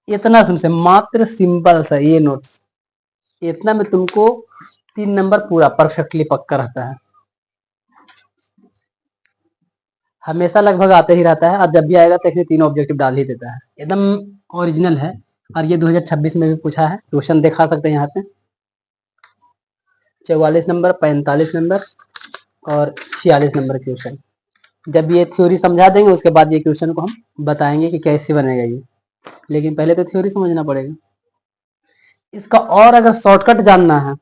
इतना सुन से मात्र सिंपल सा ये नोट्स, इतना में तुमको 3 नंबर पूरा परफेक्टली पक्का रहता है, हमेशा लगभग आते ही रहता है। और जब भी आएगा तो इसमें 3 ऑब्जेक्टिव डाल ही देता है, एकदम ओरिजिनल है। और ये 2026 में भी पूछा है, क्वेश्चन दिखा सकते हैं यहाँ पे 44 नंबर, 45 नंबर और 46 नंबर क्वेश्चन। जब ये थ्योरी समझा देंगे उसके बाद ये क्वेश्चन को हम बताएंगे कि कैसे बनेगा ये, लेकिन पहले तो थ्योरी समझना पड़ेगा। इसका और अगर शॉर्टकट जानना है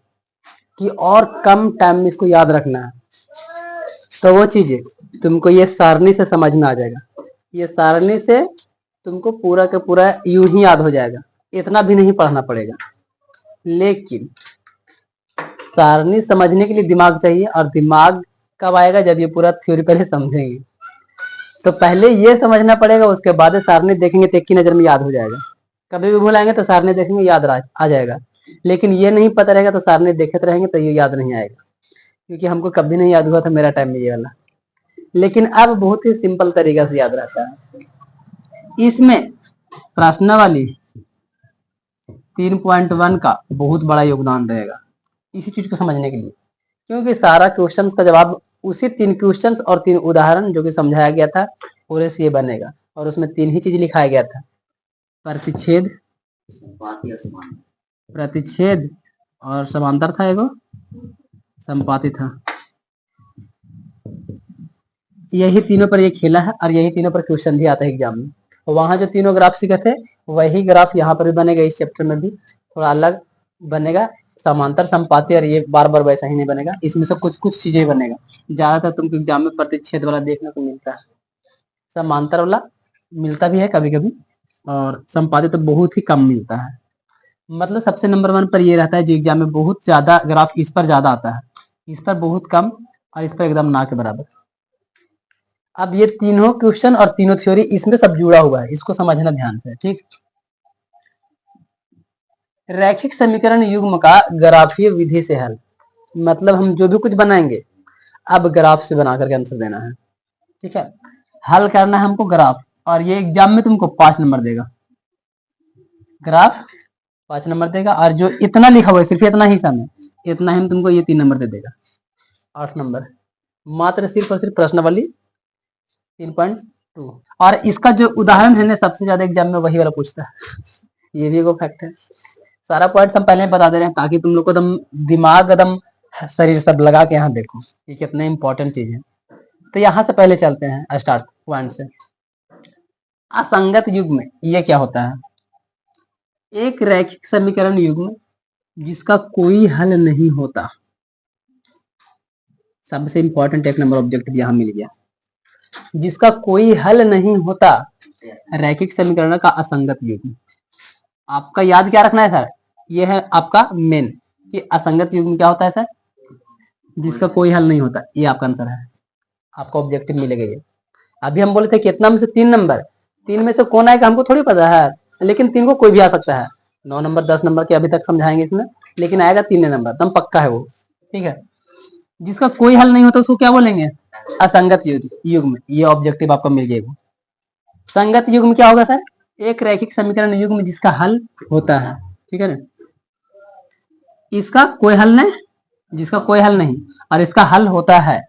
कि और कम टाइम में इसको याद रखना है, तो वो चीजें तुमको ये सारणी से समझ में आ जाएगा। ये सारणी से तुमको पूरा का पूरा यूं ही याद हो जाएगा, इतना भी नहीं पढ़ना पड़ेगा। लेकिन सारणी समझने के लिए दिमाग चाहिए, और दिमाग कब आएगा? जब ये पूरा थ्योरी पहले समझेंगे। तो पहले ये समझना पड़ेगा, उसके बाद सारणी देखेंगे तो एक की नजर में याद हो जाएगा। कभी भी भूलाएंगे तो सारणी देखेंगे याद आ जाएगा, लेकिन ये नहीं पता रहेगा तो सारणी देखते रहेंगे तो ये याद नहीं आएगा, क्योंकि हमको कभी नहीं याद हुआ था मेरा टाइम में ये वाला। लेकिन अब बहुत ही सिंपल तरीका से याद रहता है। इसमें प्रश्नावली 3.1 का बहुत बड़ा योगदान रहेगा इसी चीज को समझने के लिए, क्योंकि सारा क्वेश्चन का जवाब उसी 3 क्वेश्चन और 3 उदाहरण जो कि समझाया गया था पूरे से ये बनेगा। और उसमें 3 ही चीज लिखाया गया था, प्रतिच्छेद, प्रतिच्छेद और समांतर था, एगो संपाति था। यही तीनों पर ये खेला है, और यही तीनों पर क्वेश्चन भी आता है एग्जाम में। वहां जो तीनों ग्राफ सीखे थे वही ग्राफ यहाँ पर भी बनेगा, इस चैप्टर में भी थोड़ा अलग बनेगा, समांतर संपाति, और ये बार बार वैसा ही नहीं बनेगा, इसमें से कुछ कुछ चीजें बनेगा। ज्यादातर तुमको एग्जाम में प्रतिच्छेद वाला देखने को मिलता है, समांतर वाला मिलता भी है कभी कभी, और संपाति तो बहुत ही कम मिलता है। मतलब सबसे नंबर 1 पर ये रहता है जो एग्जाम में बहुत ज्यादा ग्राफ इस पर ज्यादा आता है, इस पर बहुत कम, और इस पर एकदम ना के बराबर। अब ये तीनों क्वेश्चन और तीनों थ्योरी इसमें सब जुड़ा हुआ है, इसको समझना ध्यान से, ठीक। रैखिक समीकरण युग्म का ग्राफीय विधि से हल, मतलब हम जो भी कुछ बनाएंगे अब ग्राफ से बना करके आंसर देना है, ठीक है। हल करना है हमको ग्राफ, और ये एग्जाम में तुमको 5 नंबर देगा, ग्राफ 5 नंबर देगा, और जो इतना लिखा हुआ है सिर्फ इतना ही समय, इतना ही तुमको ये 3 नंबर दे देगा, 8 नंबर, मात्र सिर्फ और सिर्फ प्रश्नावली 3.2। और इसका जो उदाहरण है ना सबसे ज्यादा एग्जाम में वही वाला पूछता है, ये भी एक फैक्ट है। सारा पॉइंट हम पहले बता दे रहे हैं ताकि तुम लोग को एकदम दिमाग एकदम शरीर सब लगा के यहाँ देखो ये कितना इंपॉर्टेंट चीज है। तो यहाँ से पहले चलते हैं स्टार्ट पॉइंट से। असंगत युग्म ये क्या होता है? एक रैखिक समीकरण युग्म जिसका कोई हल नहीं होता। सबसे इंपॉर्टेंट 1 नंबर ऑब्जेक्टिव यहाँ मिल गया, जिसका कोई हल नहीं होता, रैखिक समीकरण का असंगत युग्म। आपका याद क्या रखना है सर? ये है आपका मेन कि असंगत युग्म क्या होता है सर? जिसका कोई हल नहीं होता, ये आपका आंसर है, आपका ऑब्जेक्टिव मिलेगा ये। अभी हम बोले थे कितना में से 3 नंबर, 3 में से कौन आएगा हमको थोड़ी पता है, लेकिन 3 को कोई भी आ सकता है। 9 नंबर 10 नंबर के अभी तक समझाएंगे इसमें, लेकिन आएगा 3 नंबर, एकदम पक्का है वो, ठीक है। जिसका कोई हल नहीं होता उसको क्या बोलेंगे? असंगत युग्म। ये ऑब्जेक्टिव आपको मिल जाएगा। संगत युग्म क्या होगा सर? एक रैखिक समीकरण युग्म जिसका हल होता है, ठीक है ना। इसका कोई हल नहीं, जिसका कोई हल नहीं और इसका हल होता है,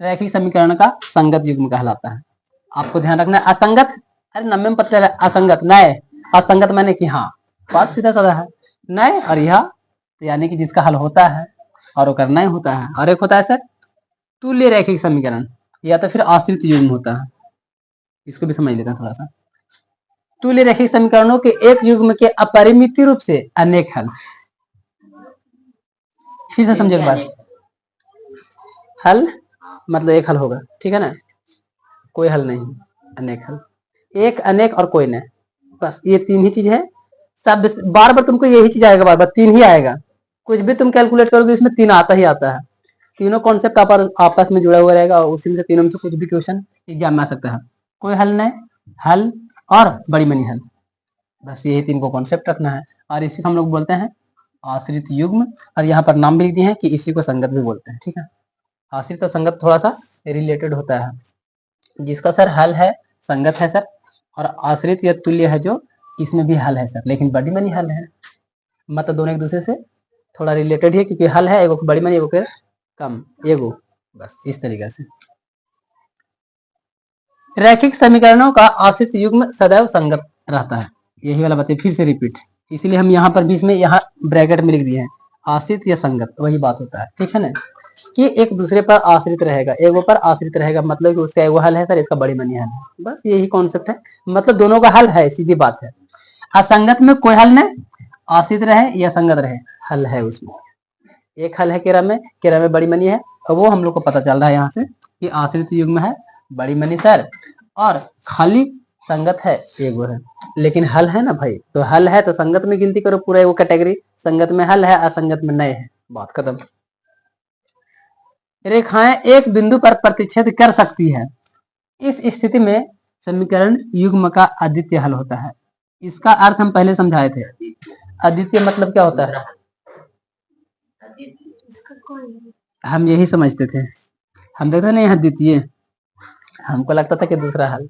रैखिक समीकरण का संगत युग्म कहलाता है। आपको ध्यान रखना है असंगत, अरे नाम में पता चला असंगत, नए असंगत मैंने कि हाँ बात सीधा साधा है, नए और यह यानी कि जिसका हल होता है और वो करना ही होता है। और एक होता है सर तुल्य रैखिक समीकरण, या तो फिर आश्रित युग्म होता है, इसको भी समझ लेते हैं थोड़ा सा। तुल्य रैखिक समीकरणों के एक युग्म के अपरिमित रूप से अनेक हल। फिर से समझे एक बार, हल मतलब एक हल होगा, ठीक है ना, कोई हल नहीं, अनेक हल, एक अनेक और कोई नहीं, बस ये 3 ही चीज है। सब बार बार तुमको यही चीज आएगा, बार बार 3 ही आएगा, कुछ भी तुम कैलकुलेट करोगे इसमें 3 आता ही आता है। तीनों कॉन्सेप्ट आपस में जुड़ा हुआ रहेगा, और उसी में से तीनों में से कुछ भी क्वेश्चन एग्जाम में आ सकता है। कोई हल नहीं, हल और बड़ी मनी हल, बस यही 3 को कॉन्सेप्ट रखना है। और इसी को हम लोग बोलते हैं आश्रित युग्म, और यहाँ पर नाम भी लिख दिए हैं कि इसी को संगत भी बोलते हैं, ठीक है। आश्रित और संगत थोड़ा सा रिलेटेड होता है, जिसका सर हल है संगत है सर, और आश्रित या तुल्य है जो इसमें भी हल है सर, लेकिन बड़ी मनी हल है, मतलब दोनों एक दूसरे से थोड़ा रिलेटेड है, क्योंकि हल है एगो बड़ी मनी एगो फिर कम एगो, बस इस तरीके से। रैखिक समीकरणों का आश्रित युग्म सदैव संगत रहता है, यही वाला बात फिर से रिपीट, इसीलिए हम यहाँ पर बीच में यहाँ ब्रैकेट में लिख दिए हैं आश्रित या संगत, वही बात होता है, ठीक है ना, कि एक दूसरे पर आश्रित रहेगा, एगो पर आश्रित रहेगा, मतलब कि उसका एगो हल है सर, इसका बड़ी मनी हल है, बस यही कॉन्सेप्ट है, मतलब दोनों का हल है, सीधी बात है। असंगत में कोई हल नहीं, आश्रित रहे या संगत रहे हल है उसमें, एक हल है केरा में बड़ी मनी है, और वो हम लोग को पता चल रहा है यहाँ से कि आश्रित युग्म है बड़ी मनी सर, और खाली संगत है एगो है, लेकिन हल है ना भाई, तो हल है तो संगत में गिनती करो पूरा एगो कैटेगरी, संगत में हल है असंगत में नहीं है, बात खत्म। रेखाएं एक बिंदु पर प्रतिच्छेद कर सकती है, इस स्थिति में समीकरण युग्म का अद्वितीय हल होता है। इसका अर्थ हम पहले समझाए थे, अद्वितीय मतलब क्या होता है, हम यही समझते थे, हम देखते नहीं अद्वितीय, हमको लगता था कि दूसरा हल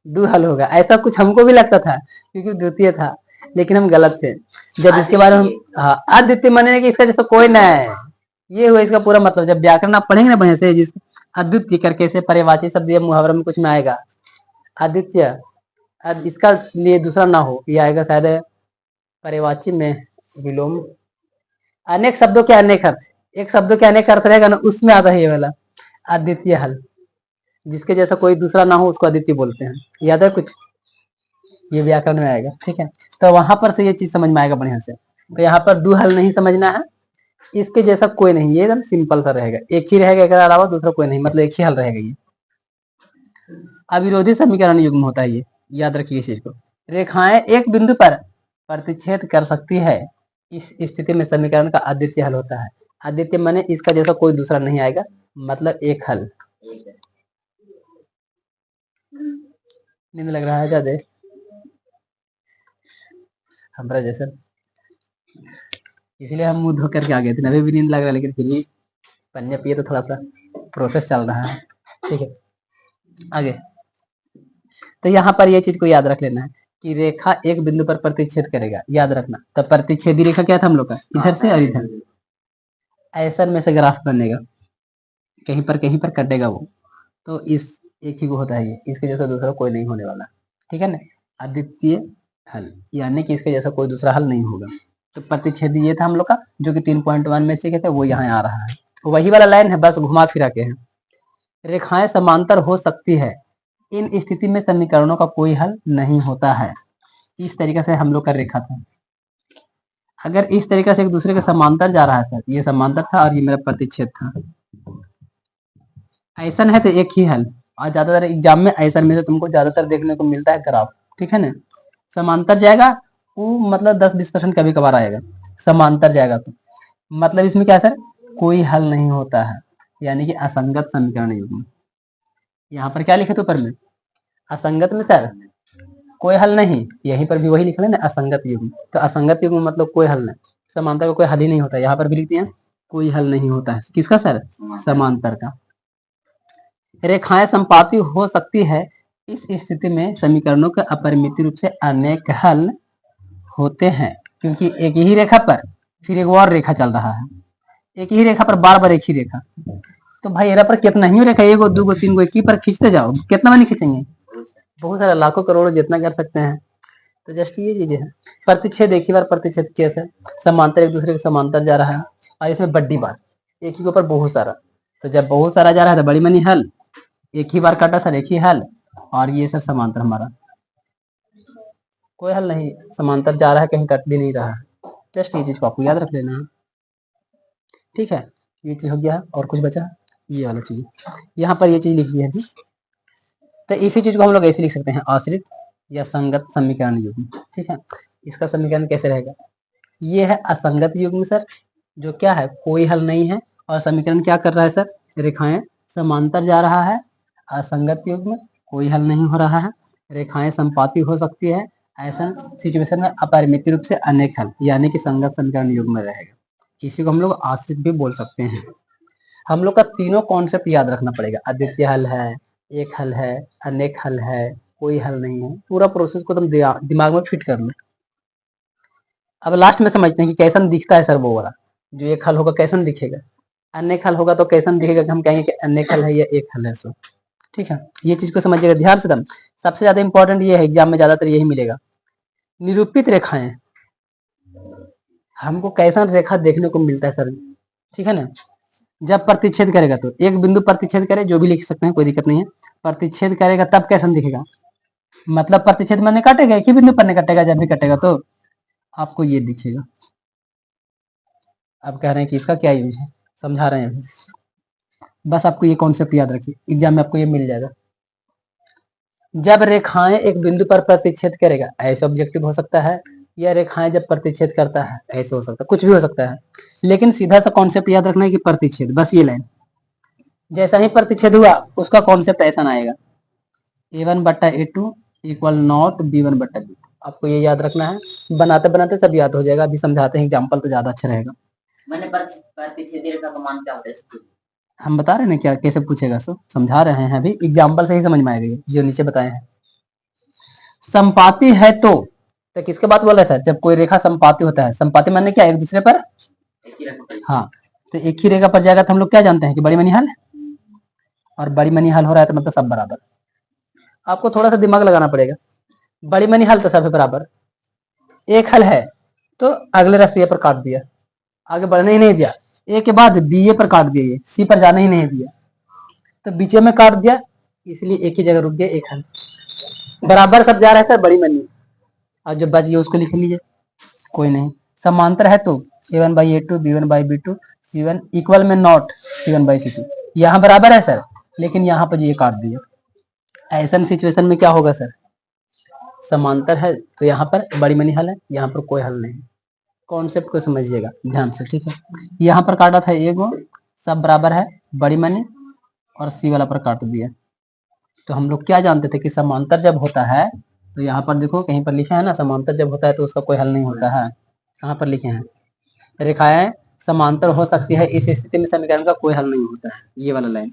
दो हल होगा, ऐसा कुछ हमको भी लगता था क्योंकि द्वितीय था, लेकिन हम गलत थे। जब इसके बारे में अद्वितीय माने कि इसका जैसा कोई ना है, ये हुआ इसका पूरा मतलब। जब व्याकरण आप पढ़ेंगे ना बढ़िया से, जिस अद्वितीय करके से पर्यायवाची शब्द या मुहावरा में कुछ में आएगा अद्वितीय, इसका लिए दूसरा ना हो, ये आएगा शायद पर्यायवाची में विलोम, अनेक शब्दों के अनेक अर्थ, एक शब्दों के अनेक अर्थ रहेगा ना, उसमें आता है ये वाला अद्वितीय हल, जिसके जैसा कोई दूसरा ना हो उसको अद्वितीय बोलते हैं, याद है कुछ, ये व्याकरण में आएगा, ठीक है, तो वहां पर से ये चीज समझ में आएगा बढ़िया से। तो यहाँ पर दो हल नहीं समझना है, इसके जैसा कोई नहीं, ये एकदम सिंपल सा रहेगा, एक ही रहेगा, इसके अलावा दूसरा कोई नहीं, मतलब एक ही हल रहेगा ये। अविरोधी समीकरण युग्म होता है ये, याद रखिए इस चीज को। रेखाएं एक बिंदु पर प्रतिच्छेद कर सकती है, इस स्थिति में समीकरण का अद्वितीय हल होता है। अद्वितीय माने इसका जैसा कोई दूसरा नहीं आएगा, मतलब एक हल। नींद लग रहा है ज्यादा हमारा जैसा, इसलिए हम मुंह धो करके आ गए थे, अभी भी नींद लग रहा है, लेकिन फिर भी पन्ने पिए तो थोड़ा सा प्रोसेस चल रहा है, ठीक है। आगे तो यहाँ पर ये चीज को याद रख लेना है कि रेखा एक बिंदु पर प्रतिच्छेद करेगा, याद रखना। तो प्रतिच्छेदी रेखा क्या था हम लोग का, इधर से और इधर, ऐसा में से ग्राफ बनेगा, कहीं पर कटेगा वो, तो इस एक ही को होता है ये, इसके जैसा दूसरा कोई नहीं होने वाला, ठीक है ना, अद्वितीय हल, यानी कि इसके जैसा कोई दूसरा हल नहीं होगा। तो प्रतिच्छेदी ये था हम लोग का, जो कि 3.1 में से कहते हैं, वो यहाँ आ रहा है, वही वाला लाइन है, बस घुमा फिरा के है। रेखाएं समांतर हो सकती है, इन स्थिति में समीकरणों का कोई हल नहीं होता है। इस तरीके से हम लोग का रेखा था, अगर इस तरीके से एक दूसरे के समांतर जा रहा है सर, ये समांतर था और ये मेरा प्रतिच्छेद था, ऐसा है तो एक ही हल, और ज्यादातर एग्जाम में ऐसा में से तुमको ज्यादातर देखने को मिलता है ग्राफ, ठीक है ना, समांतर जाएगा वो मतलब 10-20% कभी कभार आएगा, समांतर जाएगा तो मतलब इसमें क्या सर, कोई हल नहीं होता है, यानी कि असंगत समीकरण युग्म। यहाँ पर क्या लिखे थे ऊपर में, असंगत में सर कोई हल नहीं, यहीं पर भी वही लिख लेना असंगत युग्म, तो असंगत युग्म मतलब कोई हल नहीं, समांतर का कोई हल ही नहीं होता, यहाँ पर भी लिखते हैं कोई हल नहीं होता है, किसका सर, समांतर का। रेखाएं संपाती हो सकती है, इस स्थिति में समीकरणों के अपरिमित रूप से अनेक हल होते हैं, क्योंकि एक ही रेखा पर फिर एक और रेखा चल रहा है, एक ही रेखा पर बार बार एक ही रेखा, तो भाई एरा पर कितना ही रेखा, एगो दूगो तीन गो, एक ही पर खींचते जाओ, कितना नहीं खींचेंगे, बहुत सारा, लाखों करोड़ों जितना कर सकते हैं। तो जस्ट ये चीजें है, प्रतिच्छेद एक ही बार प्रतिच्छेद कैसे, समांतर एक दूसरे के समांतर जा रहा है, और इसमें बड़ी बात एक ही के ऊपर बहुत सारा, तो जब बहुत सारा जा रहा है तो बड़ी मनी हल, एक ही बार काटा सर एक ही हल, और ये सर समांतर हमारा कोई हल नहीं, समांतर जा रहा है कहीं कट भी नहीं रहा है, जस्ट ये चीज को आपको याद रख लेना है, ठीक है। ये चीज हो गया, और कुछ बचा, ये वाला चीज यहाँ पर ये चीज लिख दी है, तो इसी चीज को हम लोग ऐसे लिख सकते हैं, आश्रित या संगत समीकरण युग्म, ठीक है। इसका समीकरण कैसे रहेगा, ये है असंगत युग्म सर, जो क्या है कोई हल नहीं है, और समीकरण क्या कर रहा है सर, रेखाएं समांतर जा रहा है, असंगत युग्म कोई हल नहीं हो रहा है, रेखाएं संपाती हो सकती है, ऐसा सिचुएशन में अपरिमित रूप से अनेक हल, यानी कि संगत समीकरण युग्म रहेगा, इसी को हम लोग आश्रित भी बोल सकते हैं। हम लोग का तीनों कॉन्सेप्ट याद रखना पड़ेगा, अद्वितीय हल है, एक हल है, अनेक हल है, कोई हल नहीं है। पूरा प्रोसेस को तुम दिमाग में फिट कर लो। अब लास्ट में समझते हैं कि कैसन दिखता है सर वो वाला। जो एक हल होगा कैसन दिखेगा, अन्य हल होगा तो कैसन दिखेगा कि हम कहेंगे कि अन्य हल है या एक हल है। सो ठीक है, ये चीज को समझिएगा ध्यान से। सबसे ज्यादा इंपॉर्टेंट ये है, एग्जाम में ज्यादातर यही मिलेगा। निरूपित रेखाएं, हमको कैसा रेखा देखने को मिलता है सर, ठीक है ना। जब प्रतिच्छेद करेगा तो एक बिंदु प्रतिच्छेद करे, जो भी लिख सकते हैं, कोई दिक्कत नहीं है। प्रतिच्छेद करेगा तब कैसा दिखेगा, मतलब प्रतिच्छेद मैंने काटेगा, एक ही बिंदु पर कटेगा, जब भी कटेगा तो आपको ये दिखेगा। अब कह रहे हैं कि इसका क्या यूज है, समझा रहे हैं अभी। बस आपको ये कॉन्सेप्ट याद रखिए, एग्जाम में आपको ये मिल जाएगा। जब रेखाएं एक बिंदु पर प्रतिच्छेद करेगा, ऐसे ऑब्जेक्टिव हो सकता है, या रेखाएं जब प्रतिच्छेद करता है ऐसे हो सकता है, कुछ भी हो सकता है। लेकिन सीधा सा कॉन्सेप्ट याद रखना है कि प्रतिच्छेद, बस ये लाइन। जैसा ही प्रतिच्छेद हुआ उसका कॉन्सेप्ट ऐसा ना आएगा, a1/a2 इक्वल नॉट b1/b2। आपको ये याद रखना है, बनाते बनाते सब याद हो जाएगा। अभी समझाते हैं एग्जाम्पल तो ज्यादा अच्छा रहेगा। मैंने प्रतिच्छेदी रेखा का मान क्या होता है हम बता रहे हैं क्या, कैसे पूछेगा। सो समझा रहे हैं, अभी एग्जाम्पल से ही समझ में आएगा जो नीचे बताए हैं। संपाती है तो किसके बात बोल रहे हैं सर, जब कोई रेखा संपाती होता है। संपाती माने क्या, एक दूसरे पर, हाँ, तो एक ही रेखा पर जाएगा तो हम लोग क्या जानते हैं कि बड़ी मनी हल, और बड़ी मनी हल हो रहा है तो मतलब सब बराबर। आपको थोड़ा सा दिमाग लगाना पड़ेगा। बड़ी मनी हल तो सब बराबर, एक हल है तो अगले रास्ते पर काट दिया, आगे बढ़ने ही नहीं दिया। ए के बाद बी ए पर काट दिया, सी पर जाने ही नहीं दिया, तो बीच में काट दिया, इसलिए एक ही जगह रुक गया, एक हल बराबर सब जा रहा है सर बड़ी मनी। और जो बच गया उसको लिख लीजिए, कोई नहीं। समांतर है तो a1/a2 b1/b2 c1 इक्वल में नॉट c1/c2। यहाँ बराबर है सर, लेकिन यहाँ पर ये काट दिया। ऐसा सिचुएशन में क्या होगा सर, समांतर है तो यहाँ पर बड़ी मनी हल है, यहाँ पर कोई हल नहीं। कॉन्सेप्ट को समझिएगा ध्यान से, ठीक है। यहाँ पर काटा था एगो, सब बराबर है बड़ी मनी, और सी वाला पर काट दिया। तो हम लोग क्या जानते थे कि समांतर जब होता है तो यहाँ पर देखो कहीं पर लिखा है ना, समांतर जब होता है तो उसका कोई हल नहीं होता है। कहाँ पर लिखे हैं, रेखाएं समांतर हो सकती है, इस स्थिति में समीकरण का कोई हल नहीं होता है, ये वाला लाइन।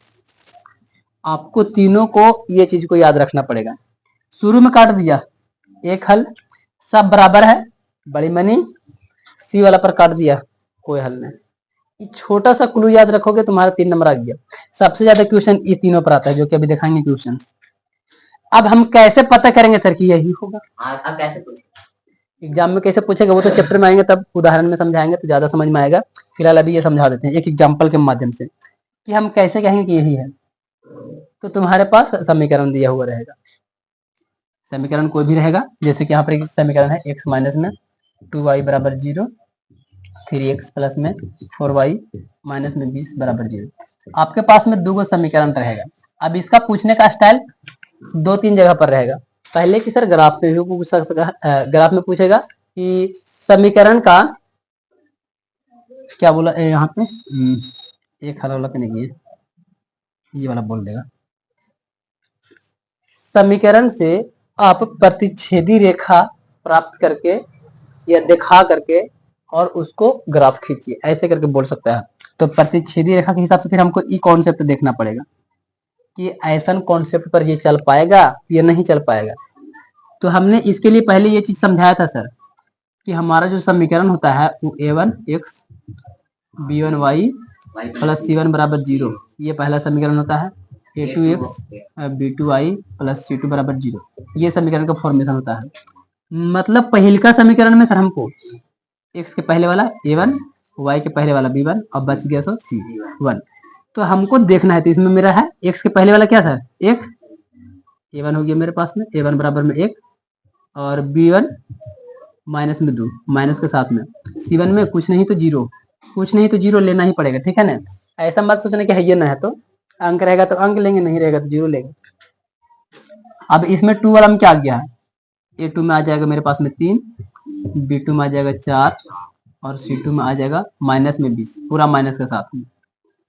आपको तीनों को ये चीज को याद रखना पड़ेगा। शुरू में काट दिया, एक हल, सब बराबर है बड़ी मनी, सी वाला पर काट दिया, कोई हल नहीं। छोटा सा क्लू याद रखोगे तुम्हारा 3 नंबर आ गया। सबसे ज्यादा क्वेश्चन इस तीनों पर आता है, जो कि अभी दिखाएंगे क्वेश्चन। अब हम कैसे पता करेंगे सर कि यही होगा, कैसे पूछेंगे एग्जाम में, कैसे पूछेगा वो तो चैप्टर में आएंगे तब उदाहरण में समझाएंगे तो ज्यादा समझ में आएगा। फिलहाल अभी ये समझा देते हैं एक एग्जाम्पल के माध्यम से कि हम कैसे कहेंगे कि यही है। तो तुम्हारे पास समीकरण दिया हुआ रहेगा, समीकरण कोई भी रहेगा, जैसे कि यहाँ पर एक समीकरण है x माइनस में 2y बराबर 0, 3x प्लस में 4y माइनस में 20 बराबर 0। आपके पास में दो समीकरण रहेगा। अब इसका पूछने का स्टाइल 2-3 जगह पर रहेगा। पहले कि सर ग्राफ पे भी पूछ सकता है, ग्राफ में पूछेगा कि समीकरण का क्या बोला यहाँ पे, एक हल वाला पे नहीं है, ये वाला बोल देगा। समीकरण से आप प्रतिच्छेदी रेखा प्राप्त करके या दिखा करके और उसको ग्राफ खींचिए, ऐसे करके बोल सकता है। तो प्रतिच्छेदी रेखा के हिसाब से फिर हमको ई कॉन्सेप्ट देखना पड़ेगा कि ऐसा कॉन्सेप्ट पर ये चल पाएगा या नहीं चल पाएगा। तो हमने इसके लिए पहले ये चीज समझाया था सर कि हमारा जो समीकरण होता है वो a1x b1y प्लस c1 बराबर 0, ये पहला समीकरण होता है। a2x b2y प्लस c2 बराबर 0, ये समीकरण का फॉर्मेशन होता है। मतलब पहले का समीकरण में सर हमको x के पहले वाला a1, y के पहले वाला b1 और बच गया सो c1। तो हमको देखना है, तो इसमें मेरा है x के पहले वाला क्या था, एक a1 हो गया मेरे पास में, a1 बराबर में 1 और b1 माइनस में 2, माइनस के साथ में c1 में कुछ नहीं तो 0, कुछ नहीं तो 0 लेना ही पड़ेगा, ठीक है ना। ऐसा मत सोचना कि है ये ना है तो अंक रहेगा तो अंक लेंगे, नहीं रहेगा तो 0 लेंगे। अब इसमें 2 वाला में क्या आ गया है, a2 में आ जाएगा मेरे पास में 3, b2 में आ जाएगा 4 और c2 में आ जाएगा माइनस में 20, पूरा माइनस के साथ में।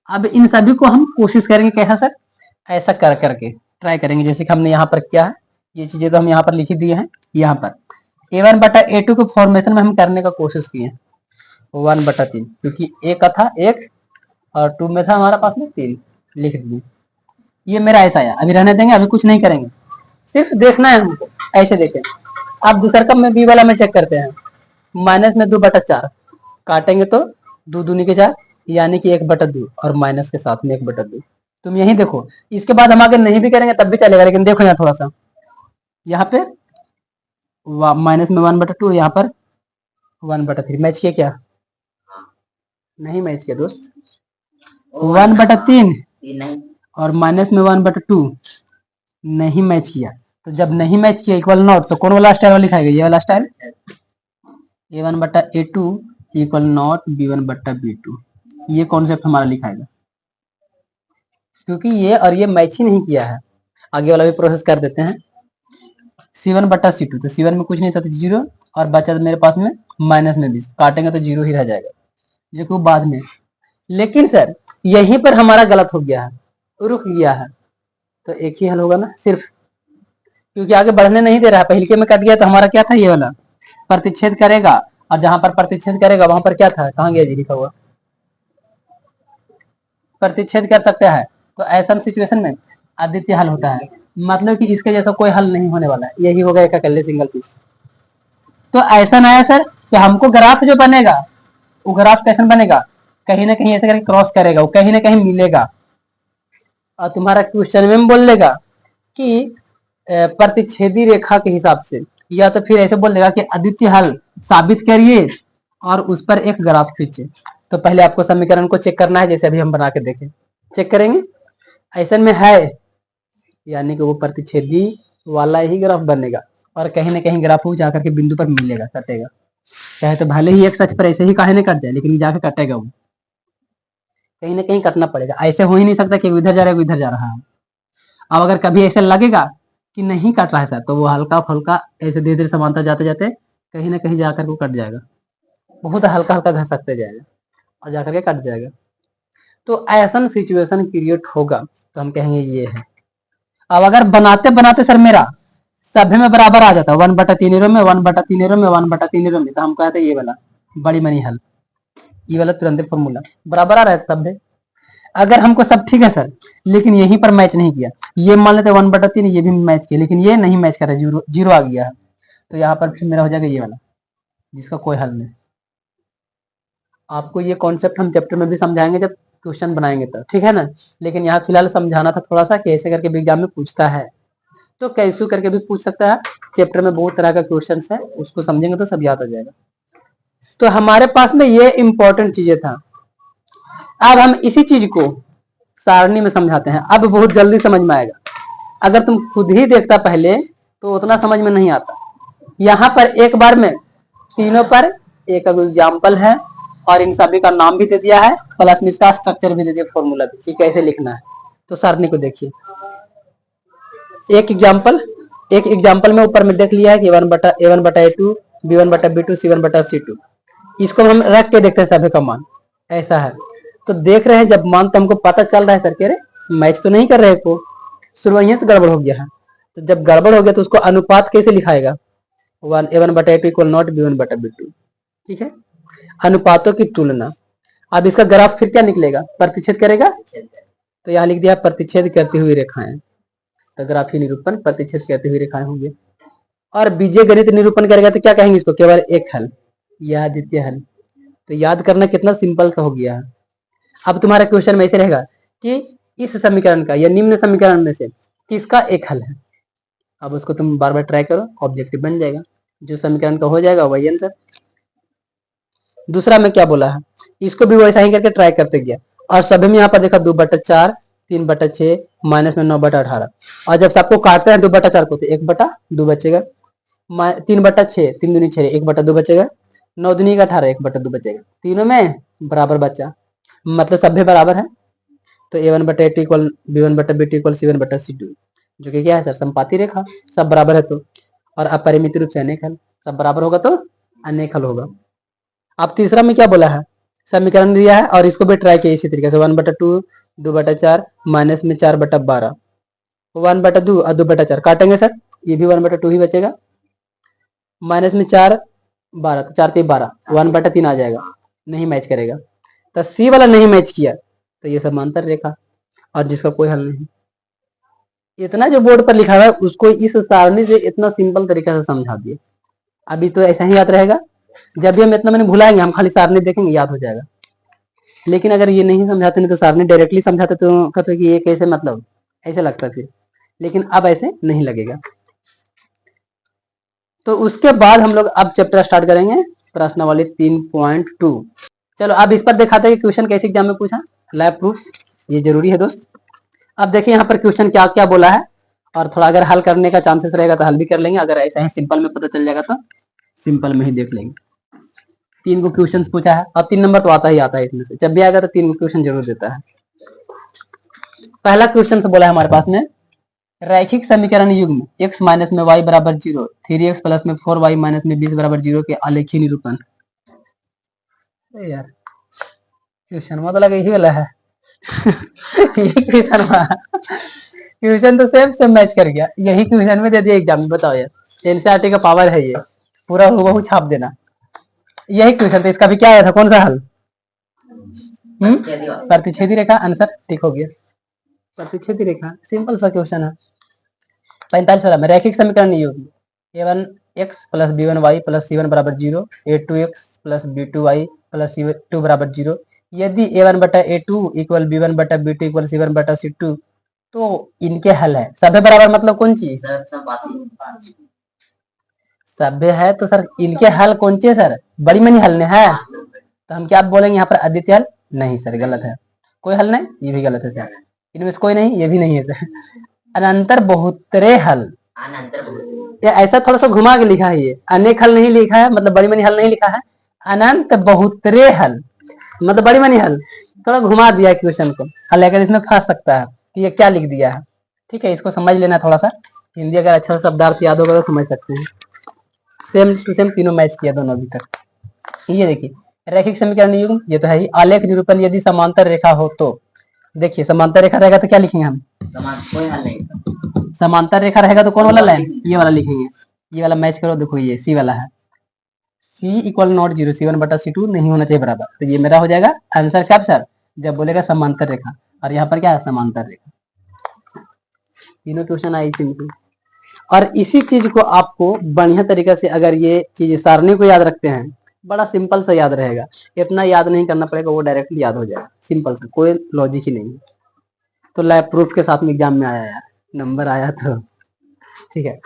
अब इन सभी को हम कोशिश करेंगे कैसा सर, ऐसा कर करके ट्राई करेंगे, जैसे कि हमने यहाँ पर किया है। ये चीजें तो हम यहाँ पर लिख दिए हैं। यहाँ पर a1/a2 के फॉर्मेशन में हम करने का कोशिश किए 1/3, क्योंकि एक का था 1 और 2 में था हमारा पास में 3, लिख दिए। ये मेरा ऐसा आया, अभी रहने देंगे, अभी कुछ नहीं करेंगे। सिर्फ देखना है हमको, ऐसे देखें। अब दूसरा कब में बी वाला में चेक करते हैं, माइनस में 2/4 काटेंगे तो 2 दूनी के 4 यानी कि 1/2 और माइनस के साथ में 1/2। तुम यही देखो, इसके बाद हम आगे नहीं भी करेंगे तब भी चलेगा, लेकिन देखो यहाँ थोड़ा सा, यहाँ पे माइनस में 1/2, यहाँ पर 1/3 मैच किया क्या? नहीं मैच किया दोस्त, 1/3 और माइनस में 1/2 नहीं मैच किया। तो जब नहीं मैच किया इक्वल नॉट, तो कौन वाला स्टाइल लिखाएगा? ये वाला style, a1/a2 equal not b1/b2, ये कॉन्सेप्ट हमारा लिखाएगा, क्योंकि ये और ये मैच ही नहीं किया है। आगे वाला भी प्रोसेस कर देते हैं, c1/c2, तो c1 में कुछ नहीं था तो 0, और बचा मेरे पास में माइनस में 20, काटेंगे तो 0 ही रह जाएगा, जो कि बाद में। लेकिन सर यहीं पर हमारा गलत हो गया है, रुक गया है, तो एक ही हल होगा ना सिर्फ, क्योंकि आगे बढ़ने नहीं दे रहा है। पहले के में कट गया तो हमारा क्या था, ये वाला प्रतिच्छेद करेगा, और जहां पर प्रतिच्छेद करेगा वहां पर क्या था, कहाँ गया जी लिखा हुआ, प्रतिच्छेद कर सकता है। तो ऐसा सिचुएशन में अद्वितीय हल होता है, मतलब कि इसके जैसा कोई हल नहीं होने वाला है, यही होगा एक अकेले सिंगल पीस। तो ऐसा ना है सर कि हमको ग्राफ जो बनेगा वो ग्राफ कैसे बनेगा, कहीं ना कहीं ऐसे करके क्रॉस करेगा, वो कहीं ना कहीं मिलेगा, और तुम्हारा क्वेश्चन में बोल देगा कि प्रतिच्छेदी रेखा के हिसाब से, या तो फिर ऐसे बोल देगा कि अद्वितीय हल साबित करिए और उस पर एक ग्राफ खींचे। तो पहले आपको समीकरण को चेक करना है, जैसे अभी हम बना के देखें, चेक करेंगे ऐसा में है, यानी कि वो प्रतिच्छेदी वाला ही ग्राफ बनेगा, और कहीं ना कहीं ग्राफ वो जाकर के बिंदु पर मिलेगा, कटेगा, चाहे तो भले ही एक सच पर ऐसे ही काहे नहीं कट जाए, लेकिन जाके कटेगा, वो कहीं ना कहीं कटना पड़ेगा। ऐसे हो ही नहीं सकता कि इधर जा रहा है इधर जा रहा है। अब अगर कभी ऐसे लगेगा कि नहीं कट रहा है सर, तो वो हल्का फुल्का ऐसे धीरे धीरे समांतर जाते जाते कहीं ना कहीं जाकर वो कट जाएगा, बहुत हल्का हल्का घसकते जाएगा और जाकर के कट जाएगा। तो ऐसा सिचुएशन क्रिएट होगा तो हम कहेंगे ये है। अब अगर बनाते बनाते सर मेरा सभी में बराबर आ जाता, 1/3 में 1/3 में 1/3 में, तो हम कहते ये वाला बड़ी मनी हल, ये वाला तुरंत फॉर्मूला बराबर आ रहा है सब है। अगर हमको सब ठीक है सर, लेकिन यहीं पर मैच नहीं किया, ये मान लेते 1/3 ये भी मैच किया, लेकिन ये नहीं मैच कर रहा, जीरो जीरो आ गया है, तो यहाँ पर फिर मेरा हो जाएगा ये वाला, जिसका कोई हल नहीं। आपको ये कॉन्सेप्ट हम चैप्टर में भी समझाएंगे जब क्वेश्चन बनाएंगे तो, ठीक है ना। लेकिन यहाँ फिलहाल समझाना था थोड़ा सा, कैसे करके भी एग्जाम में पूछता है, तो कैसे करके भी पूछ सकता है। चैप्टर में बहुत तरह का क्वेश्चन है, उसको समझेंगे तो सब याद आ जाएगा। तो हमारे पास में ये इंपॉर्टेंट चीजें था। अब हम इसी चीज को सारणी में समझाते हैं, अब बहुत जल्दी समझ में आएगा। अगर तुम खुद ही देखता पहले तो उतना समझ में नहीं आता। यहाँ पर एक बार में तीनों पर एक एग्जाम्पल है, और इन सभी का नाम भी दे दिया है, प्लस में इसका स्ट्रक्चर भी दे दिया, फॉर्मूला भी कि कैसे लिखना है। तो सारणी को देखिए, एक एग्जाम्पल में ऊपर में देख लिया है कि a1/a2 b1/b2 c1/c2, इसको हम रख के देखते हैं सभी का मान ऐसा है। तो देख रहे हैं जब मान, तो हमको पता चल रहा है सर, कह रहे मैच तो नहीं कर रहे को, शुरू यहीं से गड़बड़ हो गया है। तो जब गड़बड़ हो गया तो उसको अनुपात कैसे लिखाएगा, a1/a2 इक्वल नॉट b1/b2, ठीक है, अनुपातों की तुलना। अब इसका ग्राफ फिर क्या निकलेगा, प्रतिच्छेद करेगा, तो यहाँ लिख दिया प्रतिच्छेद करती हुई रेखाएं, तो ग्राफी निरूपण प्रतिच्छेद करती हुई रेखाएं होंगी। और बीजीय गणित निरूपण करेगा तो क्या कहेंगे इसको, केवल एक हल, यह द्वितीय हल। तो याद करना कितना सिंपल सा हो गया है। अब तुम्हारा क्वेश्चन में ऐसे रहेगा कि इस समीकरण का या निम्न समीकरण में से किसका एक हल है। अब उसको तुम बार बार ट्राई करो, ऑब्जेक्टिव बन जाएगा, जो समीकरण का हो जाएगा वही आंसर। दूसरा में क्या बोला है, इसको भी वैसा ही करके ट्राई करते गया, और सभी में यहाँ पर देखा 2/4 3/6 माइनस में 9/18, और जब सबको काटते हैं 2/4 को तो 1/2 बचेगा, 3/6 3 दूनी 6 1/2 बचेगा, 9 दूनी 18 1/2 बचेगा, तीनों में बराबर बचा, मतलब सभी बराबर है। तो a1/a2 equal b1/b2 equal c1/c2, जो कि क्या है सर, संपाती रेखा, सब बराबर है तो, और अपरिमित रूप से अनेक हल, सब बराबर होगा तो अनेक हल होगा। अब तीसरा में क्या बोला है, समीकरण दिया है और इसको भी ट्राई किया इसी तरीके से, 1/2 2/4 माइनस में 4/12, 1/2 और 2/4 काटेंगे सर, ये भी 1/2 ही बचेगा, माइनस में 4 12, तो 4 3 12, 1/3 आ जाएगा, नहीं मैच करेगा। तो सी वाला नहीं मैच किया तो ये समांतर रेखा, और जिसका कोई हल नहीं। इतना जो बोर्ड पर लिखा हुआ है उसको इस सारणी से इतना सिंपल तरीके से समझा दिए। अभी तो ऐसा ही याद रहेगा, जब भी हम इतना मैंने भुलाएंगे हम खाली सारणी देखेंगे याद हो जाएगा। लेकिन अगर ये नहीं समझाते नहीं तो सारणी डायरेक्टली समझाते तो कहते कि ये कैसे, मतलब ऐसे लगता फिर, लेकिन अब ऐसे नहीं लगेगा। तो उसके बाद हम लोग अब चैप्टर स्टार्ट करेंगे प्रश्नावली 3.2। चलो अब इस पर दिखाते हैं कि क्वेश्चन कैसे एग्जाम में पूछा, लैब प्रूफ, ये जरूरी है दोस्त। अब देखिए यहाँ पर क्वेश्चन क्या क्या बोला है, और थोड़ा अगर हल करने का चांसेस रहेगा तो हल भी कर लेंगे, अगर ऐसा ही सिंपल में पता चल जाएगा तो सिंपल में ही देख लेंगे। 3 को क्वेश्चन पूछा है और 3 नंबर तो आता ही आता है इसमें से, जब भी आएगा तो 3 को क्वेश्चन जरूर देता है। पहला क्वेश्चन से बोला है हमारे पास में, रैखिक समीकरण युग्म x माइनस में y बराबर 0, 3x प्लस में 4y माइनस में 20 बराबर 0 के आलेखीय निरूपण। यार क्वेश्चन तो लगे यही वाला है यही क्वेश्चन तो सेम मैच कर गया, यही क्वेश्चन में दे दिया एग्जाम में। बताओ यार, एनसीईआरटी का पावर है ये, पूरा हुबहू छाप देना। यही क्वेश्चन था, इसका भी क्या आया था, कौन सा हल? प्रतिच्छेदी रेखा, आंसर ठीक हो गया, प्रतिच्छेदी रेखा, सिंपल सा क्वेश्चन है। 45 वाला में रैखिक समीकरण युग्म a1x plus b1y plus c1 बराबर 0, a2x plus b2y plus c2 बराबर 0, यदि a1 बटा a2 इक्वल b1 बटा b2 इक्वल c1 बटा c2 तो इनके हल है। सभ्य बराबर मतलब कौन चीज? सभ्य है तो सर इनके हल कौन सी है सर? बड़ी मनी हल ने है, तो हम क्या बोलेंगे यहाँ पर? अद्वितीय हल नहीं सर, गलत है। कोई हल नहीं, ये भी गलत है सर। इनमें से कोई नहीं, ये भी नहीं है सर। अनंतर बहुतरे हल, ये ऐसा थोड़ा सा घुमा के लिखा है, ये अनेक हल नहीं लिखा है, मतलब बड़ी मनी हल नहीं लिखा है, अनंत बहुतरे हल मतलब बड़ी मनी हल, थोड़ा घुमा दिया है क्वेश्चन को। हल अगर इसमें फंस सकता है कि ये क्या लिख दिया है, ठीक है, इसको समझ लेना थोड़ा सा। हिंदी अगर अच्छा शब्दार्थ याद होगा तो समझ सकते हैं। सेम टू सेम तीनों मैच किया दोनों अभी तक। ये देखिए रैखिक समीकरण युग्म, ये तो है ही। आलेख निरूपण यदि समांतर रेखा हो तो, देखिए समांतर रेखा रहेगा तो क्या लिखेंगे हम? कोई हल नहीं। समांतर रेखा रहेगा तो कौन वाला लाइन? ये वाला लिखेंगे। ये वाला मैच करो, देखो ये सी वाला है, सी इक्वल नॉट 0, c1 बटा c2 नहीं होना चाहिए बराबर, तो ये मेरा हो जाएगा आंसर कब सर? जब बोलेगा समांतर रेखा, और यहाँ पर क्या है? समांतर रेखा। तीनों क्वेश्चन आई सिंपल। और इसी चीज को आपको बढ़िया तरीके से अगर ये चीज सारणी को याद रखते हैं, बड़ा सिंपल सा याद रहेगा, इतना याद नहीं करना पड़ेगा, वो डायरेक्टली याद हो जाएगा, सिंपल सा, कोई लॉजिक ही नहीं। तो लैब प्रूफ के साथ में एग्जाम में आया यार, नंबर आया तो ठीक है।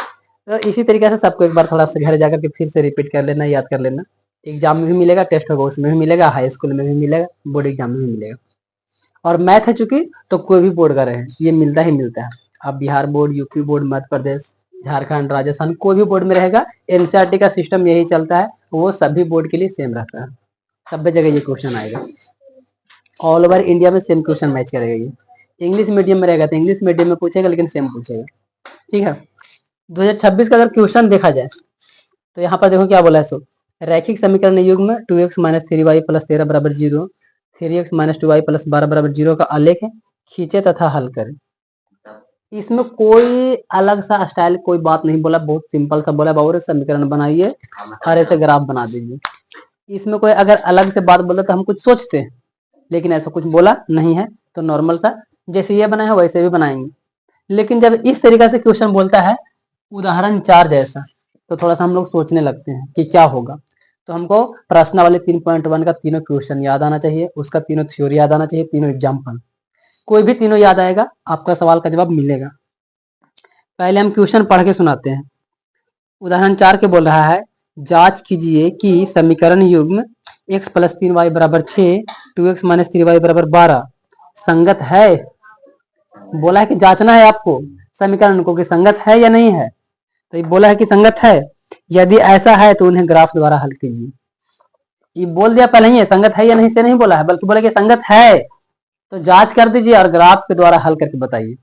तो इसी तरीके से सबको एक बार थोड़ा सा घर जाकर के फिर से रिपीट कर लेना, याद कर लेना। एग्जाम में भी मिलेगा, टेस्ट होगा उसमें भी मिलेगा, हाई स्कूल में भी मिलेगा, बोर्ड एग्जाम में भी मिलेगा। और मैथ है चूंकि तो कोई भी बोर्ड का रहे ये मिलता ही मिलता है। अब Bihar board, UP board, Madhya Pradesh, Jharkhand, Rajasthan, कोई भी बोर्ड में रहेगा, एनसीईआरटी का सिस्टम यही चलता है, वो सभी बोर्ड के लिए सेम रहता है, सभी जगह ये क्वेश्चन आएगा। ऑल ओवर इंडिया में सेम क्वेश्चन मैच करेगा ये। इंग्लिश मीडियम में रहेगा तो इंग्लिश मीडियम में पूछेगा, लेकिन सेम पूछेगा, ठीक है। 2026 का अगर क्वेश्चन देखा जाए तो यहाँ पर देखो क्या बोला है, सो रैखिक समीकरण युग्म 2x माइनस 3y प्लस 13 बराबर 0, 3x माइनस 2y प्लस 12 बराबर 0 का आलेख है, खींचे तथा हल करें। इसमें कोई अलग सा स्टाइल कोई बात नहीं बोला, बहुत सिंपल सा बोला, बाबू समीकरण बनाइए और ऐसे ग्राफ बना दीजिए। इसमें कोई अगर अलग से बात बोला तो हम कुछ सोचते हैं, लेकिन ऐसा कुछ बोला नहीं है, तो नॉर्मल सा जैसे ये बनाया है वैसे भी बनाएंगे। लेकिन जब इस तरीके से क्वेश्चन बोलता है उदाहरण 4 जैसा, तो थोड़ा सा हम लोग सोचने लगते हैं कि क्या होगा। तो हमको प्रश्नावली 3.1 का तीनों क्वेश्चन याद आना चाहिए, उसका तीनों थ्योरी याद आना चाहिए, तीनों एग्जाम्पल, कोई भी तीनों याद आएगा आपका सवाल का जवाब मिलेगा। पहले हम क्वेश्चन पढ़ के सुनाते हैं। उदाहरण 4 के बोल रहा है, जांच कीजिए कि समीकरण युग्म x प्लस 3y बराबर 6, 2x माइनस 3y बराबर 12 संगत है। बोला है कि जांचना है आपको समीकरण को कि संगत है या नहीं है, तो ये बोला है कि संगत है। यदि ऐसा है तो उन्हें ग्राफ द्वारा हल कीजिए। ये बोल दिया पहले ही है, संगत है या नहीं से नहीं बोला है, बल्कि बोला कि संगत है तो जांच कर दीजिए और ग्राफ के द्वारा हल करके बताइए।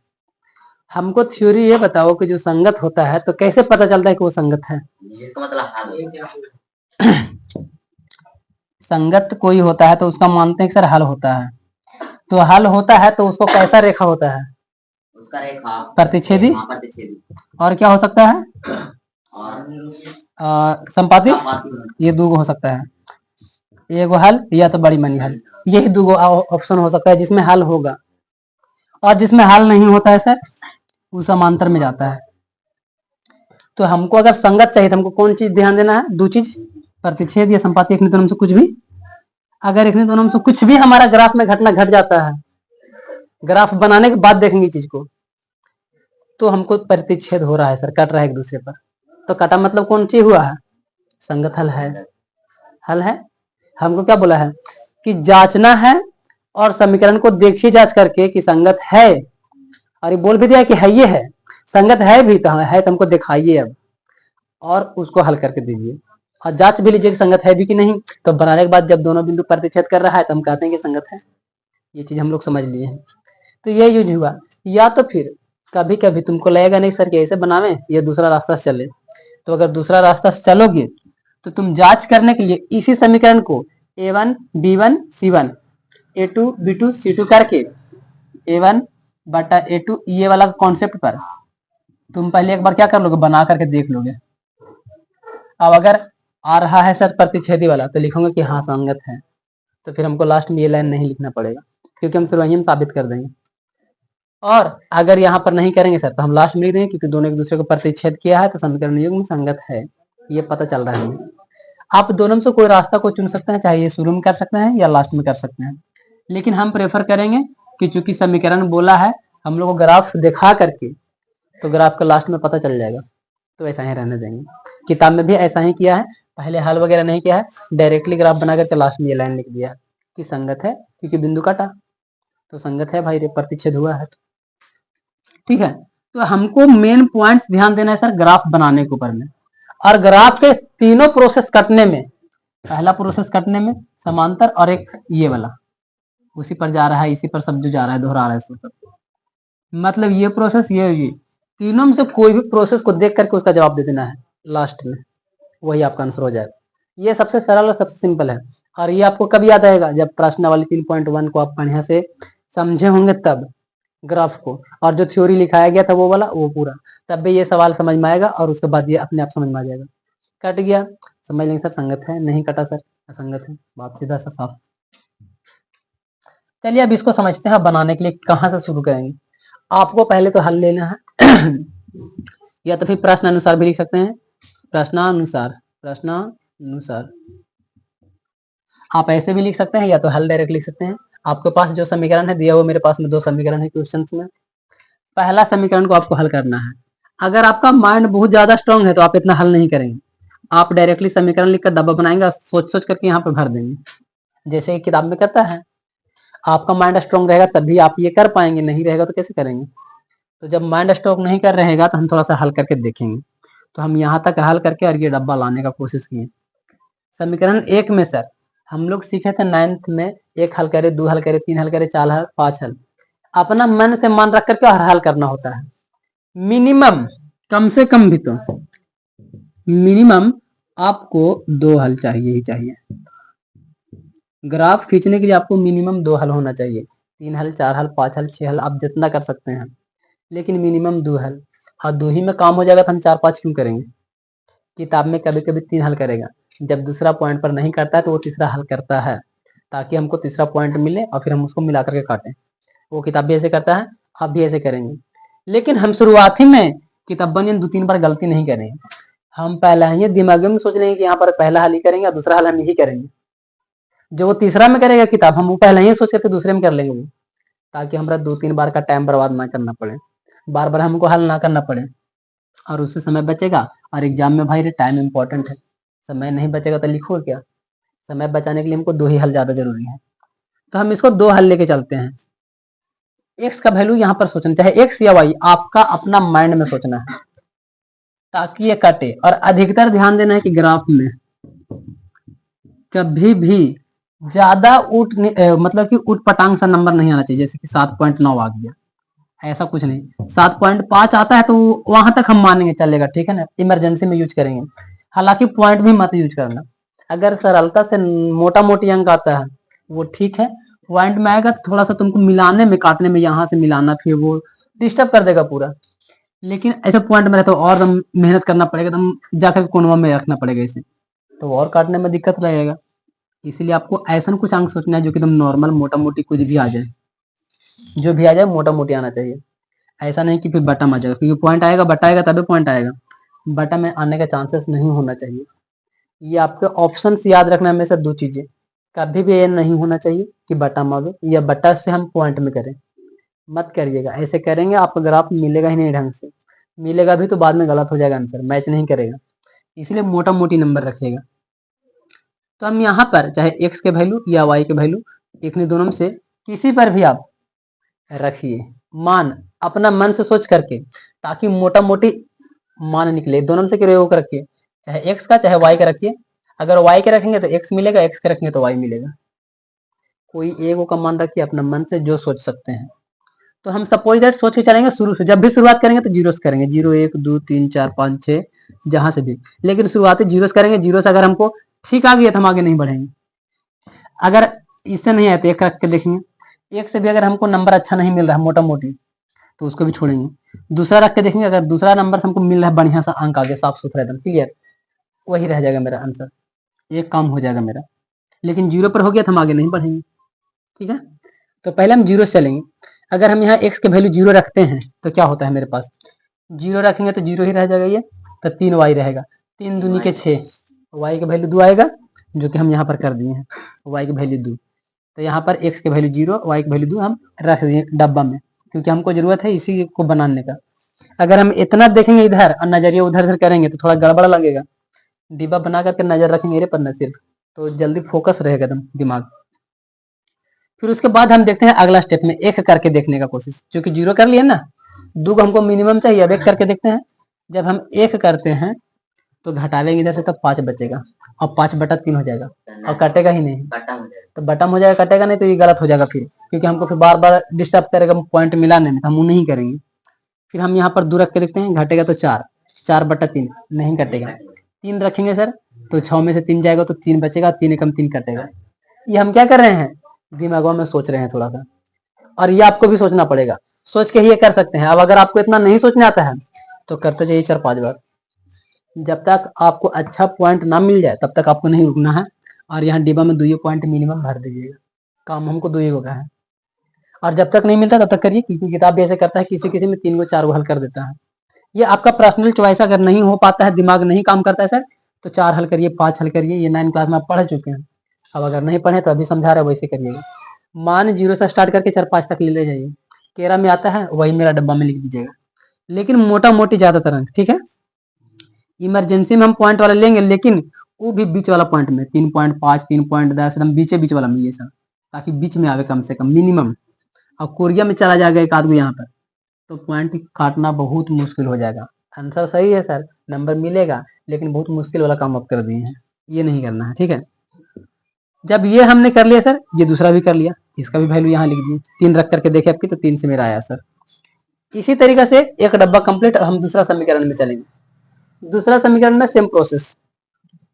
हमको थ्योरी ये बताओ कि जो संगत होता है तो कैसे पता चलता है कि वो संगत है? संगत कोई होता है तो उसका मानते हैं कि सर हल होता है, तो हल होता है तो उसको कैसा रेखा होता है? उसका रेखा प्रतिच्छेदी, और क्या हो सकता है? संपाती, ये दो हो सकता है, एगो हल या तो बड़ी मनी हल, यही दो ऑप्शन हो सकता है जिसमें हल होगा। और जिसमें हल नहीं होता है सर वो समांतर में जाता है। तो हमको अगर संगत चाहिए तो हमको कौन चीज ध्यान देना है? दो चीज, प्रतिच्छेद या संपाती, एक दोनों में से कुछ भी। अगर एक दोनों में से कुछ भी हमारा ग्राफ में घटना घट जाता है, ग्राफ बनाने के बाद देखेंगे चीज को, तो हमको प्रतिच्छेद हो रहा है सर, कट रहा है एक दूसरे पर। तो कटा मतलब कौन चीज हुआ है? संगत हल है। हल है। हमको क्या बोला है कि जांचना है और समीकरण को देखिए जांच करके कि संगत है, और ये बोल भी दिया कि है, ये है संगत है भी, तो है तो हमको दिखाइए अब, और उसको हल करके दीजिए और जांच भी लीजिए कि संगत है भी कि नहीं। तो बनाने के बाद जब दोनों बिंदु प्रतिच्छेद कर रहा है तो हम कहते हैं कि संगत है। ये चीज हम लोग समझ लिए हैं। तो ये यूज हुआ। या तो फिर कभी कभी तुमको लगेगा नहीं सर कि ऐसे बनावे, ये दूसरा रास्ता से चले, तो अगर दूसरा रास्ता से चलोगे तो तुम जांच करने के लिए इसी समीकरण को a1 b1 c1 a2 b2 c2 करके a1 बटा a2 ये वाला कॉन्सेप्ट पर तुम पहले एक बार क्या कर लोगे, बना करके देख लोगे। अब अगर आ रहा है सर प्रतिच्छेदी वाला तो लिखोगे कि हाँ संगत है, तो फिर हमको लास्ट में ये लाइन नहीं लिखना पड़ेगा, क्योंकि हम सिर्फ वही साबित कर देंगे। और अगर यहाँ पर नहीं करेंगे सर तो हम लास्ट में लिख देंगे क्योंकि दोनों एक दूसरे को प्रतिच्छेद किया है तो समीकरण युग्म में संगत है, ये पता चल रहा है हमें। आप दोनों में से कोई रास्ता को चुन सकते हैं, चाहे ये शुरू में कर सकते हैं या लास्ट में कर सकते हैं, लेकिन हम प्रेफर करेंगे कि चूंकि समीकरण बोला है हम लोग को ग्राफ दिखा करके, तो ग्राफ का लास्ट में पता चल जाएगा, तो ऐसा ही रहने देंगे। किताब में भी ऐसा ही किया है, पहले हल वगैरह नहीं किया है, डायरेक्टली ग्राफ बना करके लास्ट में ये लाइन लिख दिया कि संगत है, क्योंकि बिंदु काटा तो संगत है भाई, प्रतिच्छेद हुआ है। ठीक है, तो हमको मेन पॉइंट्स ध्यान देना है सर ग्राफ बनाने के ऊपर में, और ग्राफ के तीनों प्रोसेस कटने में, पहला प्रोसेस कटने में समांतर, और एक ये वाला उसी पर जा रहा है, इसी पर सब जो जा रहा है दोहरा रहा है सब, मतलब ये प्रोसेस ये तीनों में से कोई भी प्रोसेस को देख करके उसका जवाब दे देना है लास्ट में, वही आपका आंसर हो जाएगा। ये सबसे सरल और सबसे सिंपल है, और ये आपको कब याद आएगा? जब प्रश्नावली 3.1 को आप बढ़िया से समझे होंगे तब ग्राफ को, और जो थ्योरी लिखाया गया था वो वाला वो पूरा, तब भी ये सवाल समझ में आएगा और उसके बाद ये अपने आप समझ में आ जाएगा। कट गया समझ लेंगे सर संगत है, नहीं कटा सर असंगत है, बात सीधा सा साफ। चलिए अब इसको समझते हैं, बनाने के लिए कहाँ से शुरू करेंगे। आपको पहले तो हल लेना है या तो फिर प्रश्न अनुसार भी लिख सकते हैं, प्रश्नानुसार आप ऐसे भी लिख सकते हैं, या तो हल डायरेक्ट लिख सकते हैं। आपके पास जो समीकरण है दिया हुआ, मेरे पास में 2 समीकरण है क्वेश्चंस में, पहला समीकरण को आपको हल करना है। अगर आपका माइंड बहुत ज्यादा स्ट्रांग है तो आप इतना हल नहीं करेंगे, आप डायरेक्टली समीकरण लिखकर डब्बा बनाएंगे, सोच सोच करके यहाँ पर भर देंगे, जैसे किताब में करता है। आपका माइंड स्ट्रांग रहेगा तभी आप ये कर पाएंगे, नहीं रहेगा तो कैसे करेंगे। तो जब माइंड स्ट्रांग नहीं कर रहेगा तो हम थोड़ा सा हल करके देखेंगे। तो हम यहाँ तक हल करके और ये डब्बा लाने का कोशिश किए। समीकरण 1 में सर हम लोग सीखे थे 9th में, 1 हल करे, 2 हल करे, 3 हल करे, 4 हल, 5 हल, अपना मन से मान रख करके हर हल करना होता है। मिनिमम, कम से कम भी तो मिनिमम आपको 2 हल चाहिए ही चाहिए। ग्राफ खींचने के लिए आपको मिनिमम 2 हल होना चाहिए, 3 हल, 4 हल, 5 हल, 6 हल, आप जितना कर सकते हैं, लेकिन मिनिमम 2 हल। और 2 ही में काम हो जाएगा तो हम 4-5 क्यों करेंगे। किताब में कभी कभी 3 हल करेगा, जब दूसरा पॉइंट पर नहीं करता है तो वो तीसरा हल करता है, ताकि हमको तीसरा पॉइंट मिले और फिर हम उसको मिला करके काटें। वो किताब भी ऐसे करता है, आप भी ऐसे करेंगे। लेकिन हम शुरुआती में किताब बनी 2-3 बार गलती नहीं करेंगे, हम पहला ही दिमाग में सोच लेंगे कि यहाँ पर पहला हल ही करेंगे और दूसरा हल हम यही करेंगे। जो वो तीसरा में करेगा किताब, हम वो पहले ही सोच करके दूसरे में कर लेंगे वो, ताकि हमारा 2-3 बार का टाइम बर्बाद ना करना पड़े, बार बार हमको हल ना करना पड़े, और उससे समय बचेगा। और एग्जाम में भाई टाइम इंपॉर्टेंट है, समय नहीं बचेगा तो लिखो क्या। समय बचाने के लिए हमको 2 ही हल ज्यादा जरूरी है, तो हम इसको 2 हल लेके चलते हैं। एक्स का वैल्यू यहाँ पर सोचना, चाहे एक्स या वाई, आपका अपना माइंड में सोचना है ताकि ये कटे। और अधिकतर ध्यान देना है कि ग्राफ में कभी भी ज्यादा मतलब कि उठ पटांग सा नंबर नहीं आना चाहिए, जैसे कि 7.9 आ गया, ऐसा कुछ नहीं। 7.5 आता है तो वहां तक हम मानेंगे चलेगा, ठीक है ना, इमरजेंसी में यूज करेंगे। हालांकि पॉइंट भी मत यूज करना, अगर सरलता से मोटा मोटी अंक आता है वो ठीक है, पॉइंट में आएगा तो थोड़ा सा तुमको मिलाने में, काटने में, यहाँ से मिलाना फिर वो डिस्टर्ब कर देगा पूरा। लेकिन ऐसे पॉइंट में रहता तो और मेहनत करना पड़ेगा, तुम जाकर कोनवा में रखना पड़ेगा इसे, तो और काटने में दिक्कत लगेगा। इसलिए आपको ऐसा कुछ अंक सोचना है जो कि तुम नॉर्मल मोटा मोटी कुछ भी आ जाए, जो भी आ जाए मोटा मोटी आना चाहिए। ऐसा नहीं कि फिर बटन आ जाएगा, क्योंकि पॉइंट आएगा, बटा आएगा तभी पॉइंट आएगा, बटन में आने का चांसेस नहीं होना चाहिए। ये आपके ऑप्शन याद रखना है हमेशा 2 चीजें, कभी भी ये नहीं होना चाहिए कि बटन आवे या बटा से हम पॉइंट में करें, मत करिएगा। ऐसे करेंगे आपका ग्राफ मिलेगा ही नहीं ढंग से, मिलेगा भी तो बाद में गलत हो जाएगा, आंसर मैच नहीं करेगा। इसलिए मोटा मोटी नंबर रखिएगा। तो हम यहाँ पर चाहे x के वैल्यू या y के वैल्यू, एक नहीं दोनों में से किसी पर भी आप रखिए मान, अपना मन से सोच करके, ताकि मोटा मोटी मान निकले। दोनों में से प्रयोग रखिए, चाहे x का चाहे y का रखिए। अगर y के रखेंगे तो x मिलेगा, x के रखेंगे तो y मिलेगा। कोई एक का मान रखिए अपना मन से जो सोच सकते हैं। तो हम सपोज दैट सोच के चलेंगे शुरू से, जब भी शुरुआत करेंगे तो जीरो से करेंगे, 0 1 2 3 4 5 6 जहां से भी, लेकिन शुरुआती जीरो से करेंगे। जीरो से अगर हमको ठीक आ गया तो हम आगे नहीं बढ़ेंगे। अगर इससे नहीं आए तो एक रख के देखेंगे, एक से भी अगर हमको नंबर अच्छा नहीं मिल रहा है मोटा मोटी तो उसको भी छोड़ेंगे। दूसरा रख के देखेंगे, अगर दूसरा नंबर से हमको मिल रहा है बढ़िया सा अंक आगे साफ सुथरा एकदम क्लियर, वही रह जाएगा मेरा आंसर, एक काम हो जाएगा मेरा। लेकिन जीरो पर हो गया तो हम आगे नहीं बढ़ेंगे, ठीक है। तो पहले हम जीरो से चलेंगे। अगर हम यहाँ x के वैल्यू जीरो रखते हैं तो क्या होता है मेरे पास, जीरो रखेंगे तो जीरो ही रह जाएगा, ये तो 3 y रहेगा, 3 दूनी के 6, y के वैल्यू 2 आएगा, जो कि हम यहाँ पर कर दिए हैं, y की वैल्यू 2। तो यहाँ पर x के वैल्यू 0, y की वैल्यू 2 हम रख दिए डब्बा में, क्योंकि हमको जरूरत है इसी को बनाने का। अगर हम इतना देखेंगे इधर और नजरिया उधर उधर करेंगे तो थोड़ा गड़बड़ लगेगा। डिब्बा बना करके नजर रखेंगे इधर पर न सिर्फ, तो जल्दी फोकस रहेगा एकदम दिमाग। फिर उसके बाद हम देखते हैं अगला स्टेप में एक करके देखने का कोशिश, क्योंकि जीरो कर लिए ना, 2 हमको मिनिमम चाहिए। अब एक करके देखते हैं। जब हम एक करते हैं तो घटावेंगे इधर से तो 5 बचेगा, और 5/3 हो जाएगा, और कटेगा ही नहीं, तो बटम हो जाएगा, कटेगा नहीं तो ये गलत हो जाएगा फिर, क्योंकि हमको फिर बार बार डिस्टर्ब करेगा पॉइंट मिलाने में, तो हम वो नहीं करेंगे। फिर हम यहाँ पर 2 रख के देखते हैं, घटेगा तो 4, 4/3 नहीं कटेगा। 3 रखेंगे सर तो 6 में से 3 जाएगा तो 3 बचेगा, 3 एकम 3 कटेगा। ये हम क्या कर रहे हैं, दिमागों में सोच रहे हैं थोड़ा सा, और ये आपको भी सोचना पड़ेगा, सोच के ही ये कर सकते हैं। अब अगर आपको इतना नहीं सोचना आता है तो करते जाइए 4-5 बार, जब तक आपको अच्छा पॉइंट ना मिल जाए तब तक आपको नहीं रुकना है। और यहाँ डिब्बा में 2 पॉइंट मिनिमम भर दीजिएगा, काम हमको 2 का है। और जब तक नहीं मिलता तब तक करिए, क्योंकि किताब भी ऐसे करता है, किसी किसी में 3 को 4 को हल कर देता है। ये आपका पर्सनल चॉइस, अगर नहीं हो पाता है, दिमाग नहीं काम करता है सर, तो 4 हल करिए, 5 हल करिए, ये 9 क्लास में आप पढ़ चुके हैं। अब अगर नहीं पढ़े तो अभी समझा रहे वैसे करिएगा। मान 0 से स्टार्ट करके 4-5 तक ले जाइए, केरा में आता है वही मेरा डब्बा में लिख दीजिएगा, लेकिन मोटा मोटी ज्यादातर अंक, ठीक है। इमरजेंसी में हम पॉइंट वाला लेंगे, लेकिन वो भी बीच वाला पॉइंट में, 3.5 3.10 एकदम बीच वाला में, ये सब ताकि बीच में आवे कम से कम मिनिमम। और कोरिया में चला जाएगा एक आध गो यहाँ पर, तो पॉइंट काटना बहुत मुश्किल हो जाएगा। आंसर सही है सर, नंबर मिलेगा, लेकिन बहुत मुश्किल वाला काम आप कर दिए हैं, ये नहीं करना है, ठीक है। जब ये हमने कर लिया सर, ये दूसरा भी कर लिया, इसका भी वैल्यू यहाँ लिख दिए, 3 रख करके देखे आपकी, तो 3 से मेरा आया सर। इसी तरीके से एक डब्बा कंप्लीट। हम दूसरा समीकरण में चलेंगे। दूसरा समीकरण में सेम प्रोसेस,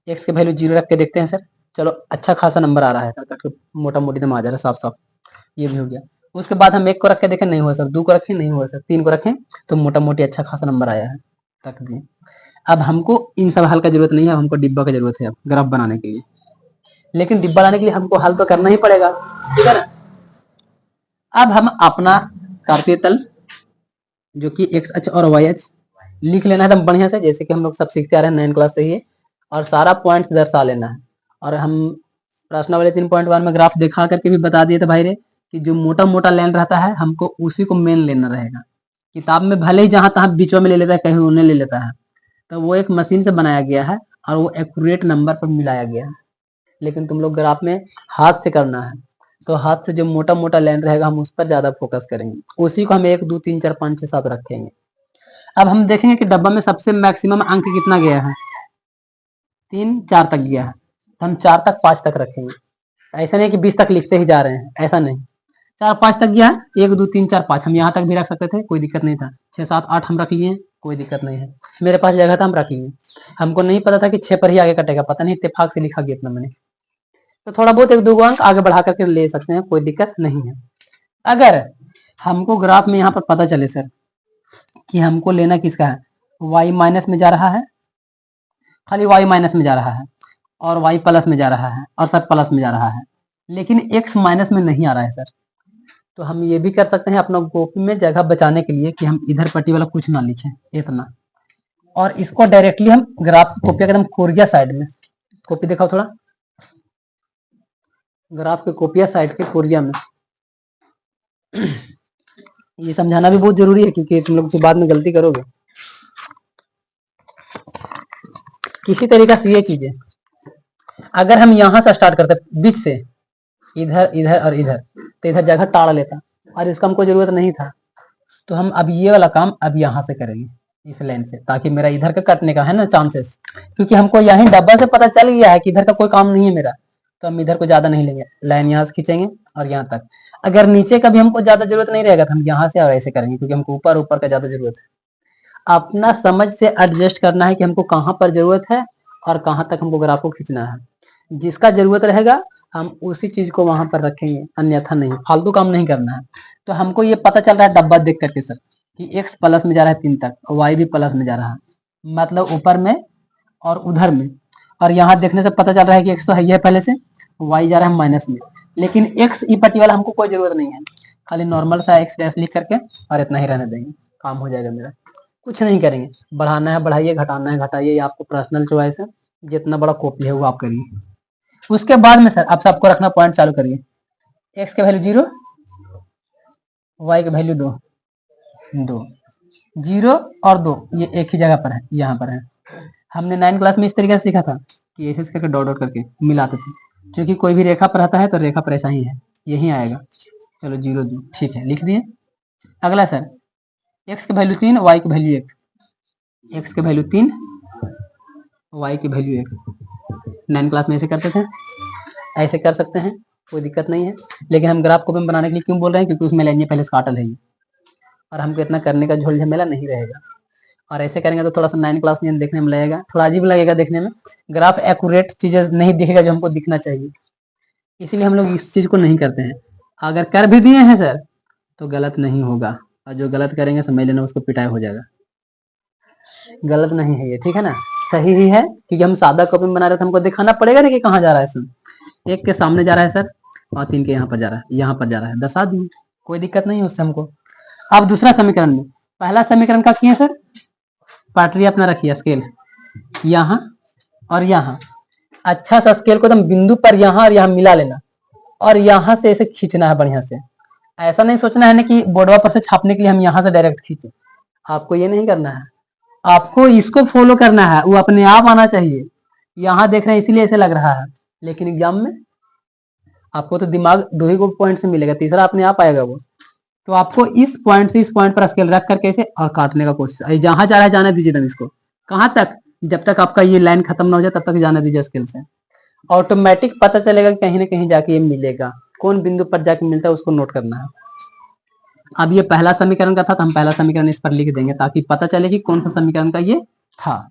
एक्स के वैल्यू 0 रख के देखते हैं सर। चलो अच्छा खासा नंबर आ रहा है, मोटा मोटी दम आ जा रहा है साफ साफ, ये भी हो गया। उसके बाद हम 1 को रख के देखें, नहीं हुआ सर। 2 को रखें, नहीं हुआ सर। 3 को रखें तो मोटा मोटी अच्छा खासा नंबर आया है, रख दिए। अब हमको इन सब हल का जरूरत नहीं है, हमको डिब्बा का जरूरत है अब ग्राफ बनाने के लिए। लेकिन डिब्बा लाने के लिए हमको हल तो करना ही पड़ेगा, ठीक है ना। अब हम अपना कार्तीय तल जो कि एक्स अक्ष और वाई अक्ष लिख लेना है एकदम बढ़िया से, जैसे कि हम लोग सब सीखते आ रहे हैं 9 क्लास से ही, और सारा पॉइंट्स दर्शा लेना है। और हम प्रश्नावली 3.1 में ग्राफ दिखा करके भी बता दिए थे भाई रे, कि जो मोटा मोटा लाइन रहता है हमको उसी को मेन लेना रहेगा। किताब में भले ही जहां तहां बीच में ले लेता है, कहीं उन्हें ले लेता है, तो वो एक मशीन से बनाया गया है और वो एक्यूरेट नंबर पर मिलाया गया है। लेकिन तुम लोग ग्राफ में हाथ से करना है, तो हाथ से जो मोटा मोटा लाइन रहेगा हम उस पर ज्यादा फोकस करेंगे, उसी को हम 1 2 3 4 5 6 7 रखेंगे। अब हम देखेंगे कि डब्बा में सबसे मैक्सिमम अंक कितना गया है, 3 4 तक गया है, तो हम 4 तक 5 तक रखेंगे। ऐसा नहीं कि 20 तक लिखते ही जा रहे हैं, ऐसा नहीं। 4 5 तक गया है, 1 2 3 4 5 हम यहाँ तक भी रख सकते थे, कोई दिक्कत नहीं था। 6 7 8 हम रख लिए, कोई दिक्कत नहीं है, मेरे पास जगह था हम रख लिए। हमको नहीं पता था कि 6 पर ही आगे कटेगा, पता नहीं इत्तेफाक से लिखा गया इतना मैंने, तो थोड़ा बहुत 1 2 अंक आगे बढ़ा करके ले सकते हैं, कोई दिक्कत नहीं है। अगर हमको ग्राफ में यहाँ पर पता चले सर कि हमको लेना किसका है, y माइनस में जा रहा है, खाली y माइनस में जा रहा है, और y प्लस में जा रहा है, और सब प्लस में जा रहा है, लेकिन x माइनस में नहीं आ रहा है सर, तो हम ये भी कर सकते हैं अपना कॉपी में जगह बचाने के लिए कि हम इधर पट्टी वाला कुछ ना लिखें इतना, और इसको डायरेक्टली हम ग्राफ कॉपी एकदम कोरिया साइड में, कॉपी दिखाओ थोड़ा, ग्राफ के कोपिया साइड के कोरिया में। ये समझाना भी बहुत जरूरी है क्योंकि तुम लोग बाद में गलती करोगे। किसी तरीका से ये चीजें अगर हम यहाँ से स्टार्ट करते बीच से, इधर इधर और इधर, तो इधर जगह टाड़ लेता और इसका हमको जरूरत नहीं था। तो हम अब ये वाला काम अब यहाँ से करेंगे इस लाइन से, ताकि मेरा इधर का कटने का है ना चांसेस, क्योंकि हमको यहीं डब्बा से पता चल गया है कि इधर का कोई काम नहीं है मेरा, तो हम इधर को ज्यादा नहीं लेंगे, लाइन यहाँ से खींचेंगे और यहाँ तक। अगर नीचे का भी हमको ज्यादा जरूरत नहीं रहेगा तो हम यहाँ से और ऐसे करेंगे, क्योंकि हमको ऊपर ऊपर का ज्यादा जरूरत है। अपना समझ से एडजस्ट करना है कि हमको कहाँ पर जरूरत है और कहाँ तक हमको ग्राफ को खींचना है। जिसका जरूरत रहेगा हम उसी चीज को वहां पर रखेंगे, अन्यथा नहीं, फालतू काम नहीं करना है। तो हमको ये पता चल रहा है डब्बा देख करके सर कि x प्लस में जा रहा है 3 तक, y भी प्लस में जा रहा है, मतलब ऊपर में और उधर में। और यहाँ देखने से पता चल रहा है कि x तो है ही है पहले से, y जा रहा है माइनस में, लेकिन x ई पट्टी वाला हमको कोई जरूरत नहीं है, खाली नॉर्मल सा x डैश लिख करके और इतना ही रहने देंगे, काम हो जाएगा मेरा। कुछ नहीं करेंगे, बढ़ाना है बढ़ाइए, घटाना है घटाइए, ये आपको पर्सनल चॉइस है, जितना बड़ा कॉपी है वो आप करिए। उसके बाद में सर अब सबको रखना पॉइंट चालू करिए, x के वैल्यू 0, y के वैल्यू 2, 0 और 2 ये एक ही जगह पर है, यहाँ पर है। हमने 9 क्लास में इस तरीके से सीखा था कि ऐसे करके डॉट डॉट करके मिलाते थे, क्योंकि कोई भी रेखा पर आता है तो रेखा पर ऐसा ही है, यही आएगा। चलो 0 2 ठीक है, लिख दिए। अगला सर x की वैल्यू 3, y की वैल्यू 1, x की वैल्यू 3, y की वैल्यू 1। 9 क्लास में ऐसे करते थे, ऐसे कर सकते हैं, कोई दिक्कत नहीं है। लेकिन हम ग्राफ को बनाने के लिए क्यों बोल रहे हैं, क्योंकि उसमें लाइनें पहले से काटल है और हमको इतना करने का झोल झमेला नहीं रहेगा। और ऐसे करेंगे तो थोड़ा सा 9 क्लास में देखने में लगेगा, थोड़ा अजीब लगेगा देखने में, ग्राफ एक्यूरेट चीजें नहीं दिखेगा जो हमको दिखना चाहिए, इसीलिए हम लोग इस चीज को नहीं करते हैं। अगर कर भी दिए हैं सर तो गलत नहीं होगा, और जो गलत करेंगे समझ लेना उसको पिटाई हो जाएगा। गलत नहीं है ये, ठीक है ना, सही ही है, क्योंकि हम सादा कॉपी में बना रहे थे, हमको दिखाना पड़ेगा ना कि कहाँ जा रहा है इसमें। 1 के सामने जा रहा है सर और 3 के यहाँ पर जा रहा है, यहाँ पर जा रहा है, दर्शा दिए, कोई दिक्कत नहीं है उससे हमको। अब दूसरा समीकरण में, पहला समीकरण का किए सर, पाटरी अपना रखिए स्केल यहाँ और यहाँ, अच्छा सा स्केल को एकदम बिंदु पर यहाँ और यहाँ मिला लेना, और यहाँ से ऐसे खींचना है बढ़िया से। ऐसा नहीं सोचना है ना कि बोर्डवा पर से छापने के लिए हम यहाँ से डायरेक्ट खींचे, आपको ये नहीं करना है, आपको इसको फॉलो करना है, वो अपने आप आना चाहिए। यहाँ देख रहे हैं इसीलिए ऐसे लग रहा है, लेकिन एग्जाम में आपको तो दिमाग 2 ही पॉइंट से मिलेगा, तीसरा अपने आप आएगा वो। तो आपको इस पॉइंट से इस पॉइंट पर स्केल रख करके इसे और काटने का कोशिश, जहां जा रहा है जाने दीजिए, इसको कहाँ तक, जब तक आपका ये लाइन खत्म ना हो जाए तब तक जाने दीजिए स्केल से। ऑटोमेटिक पता चलेगा कि कहीं ना कहीं जाके ये मिलेगा, कौन बिंदु पर जाके मिलता है उसको नोट करना है। अब ये पहला समीकरण का था तो हम पहला समीकरण इस पर लिख देंगे ताकि पता चले कि कौन सा समीकरण का ये था।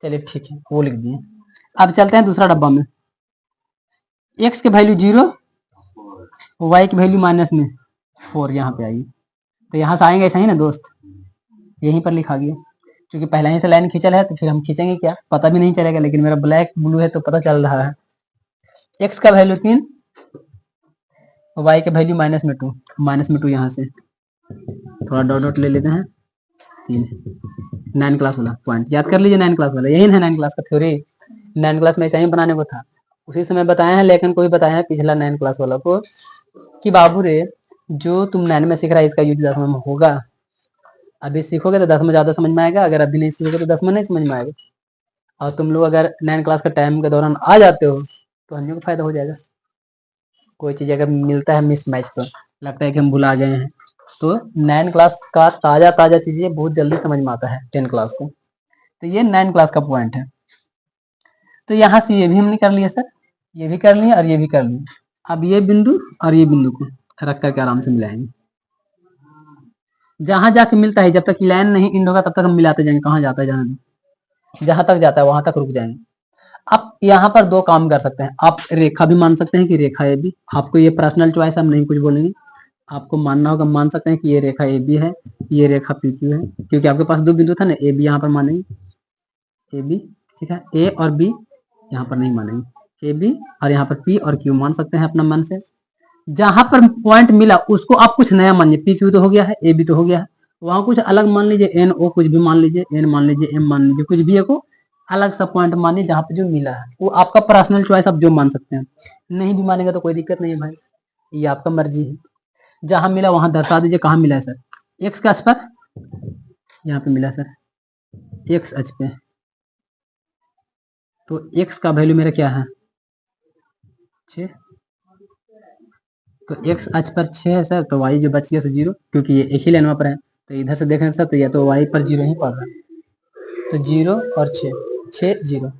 चलिए ठीक है, वो लिख दिए। अब चलते हैं दूसरा डब्बा में, x की वैल्यू 0, y की वैल्यू माइनस में 4 यहाँ पे आई, तो यहाँ से आएंगे ऐसा ही ना दोस्त, यहीं पर लिखा गया, क्योंकि पहले ही से लाइन खींचल है तो फिर हम खींचेंगे क्या पता भी नहीं चलेगा, लेकिन मेरा ब्लैक ब्लू है तो पता चल रहा है। x का वैल्यू 3, y के वैल्यू माइनस में 2 यहाँ से थोड़ा डॉट डॉट ले लेते हैं, 3। 9 क्लास वाला पॉइंट याद कर लीजिए, 9 क्लास वाला यही है, 9 क्लास का थ्योरी। 9 क्लास में ऐसा ही बनाने को था, उसी समय बताया है, लेकिन कोई बताया है पिछला 9 क्लास वाला को कि बाबू रे जो तुम 9 में सीख रहा है इसका यूज 10 में होगा, अभी सीखोगे तो 10 में ज्यादा समझ में आएगा, अगर अभी नहीं सीखोगे तो 10 में नहीं समझ में आएगा। और तुम लोग अगर 9 क्लास के टाइम के दौरान आ जाते हो तो हम लोग को फायदा हो जाएगा। कोई चीज अगर मिलता है मिस मैच तो लगता है कि हम भुला गए हैं, तो 9 क्लास का ताजा चीजें बहुत जल्दी समझ में आता है 10 क्लास को। तो ये 9 क्लास का पॉइंट है। तो यहाँ से ये भी हमने कर लिया सर, ये भी कर लिए और ये भी कर लिए। अब ये बिंदु और ये बिंदु को रख करके आराम से मिलाएंगे, जहां जाके मिलता है, जब तक लाइन नहीं इंड होगा तब तक हम मिलाते जाएंगे, कहाँ जाता है जाने, जहां तक जाता है वहां तक रुक जाएंगे। अब यहाँ पर 2 काम कर सकते हैं, आप रेखा भी मान सकते हैं कि रेखा ए बी, आपको ये पर्सनल चॉइस, हम नहीं कुछ बोलेंगे, आपको मानना होगा मान सकते हैं कि ये रेखा ए बी है, ये रेखा पी क्यू है, क्योंकि आपके पास 2 बिंदु था ना, ए बी यहाँ पर मानेंगे, ए बी ठीक है, ए और बी यहाँ पर नहीं मानेंगे, ए बी और यहाँ पर पी और क्यू मान सकते हैं अपना मन से। जहां पर पॉइंट मिला उसको आप कुछ नया मानिए, पी क्यू तो हो गया है, ए बी तो हो गया है, वहां कुछ अलग मान लीजिए, एन ओ कुछ भी मान लीजिए, एन मान लीजिए, एम मान लीजिए, कुछ भी है को अलग सा पॉइंट मानिए जहां पे जो मिला है, वो आपका पर्सनल चॉइस, आप जो मान सकते हैं। नहीं भी मानेगा तो कोई दिक्कत नहीं है भाई, ये आपका मर्जी है। जहां मिला वहां दर्शा दीजिए कहाँ मिला है सर, एक्स का अक्ष पर, यहाँ पे मिला सर एक्स अक्ष पे, तो एक्स का वैल्यू मेरा क्या है 6, तो एक्स अक्ष पर 6 है सर, तो वाई जो बच गया सर 0, क्योंकि ये एक ही लाइन पर है, तो इधर से देखें सर तो या तो वाई पर 0 ही पड़ रहा है, तो 0 और 6, 6 0,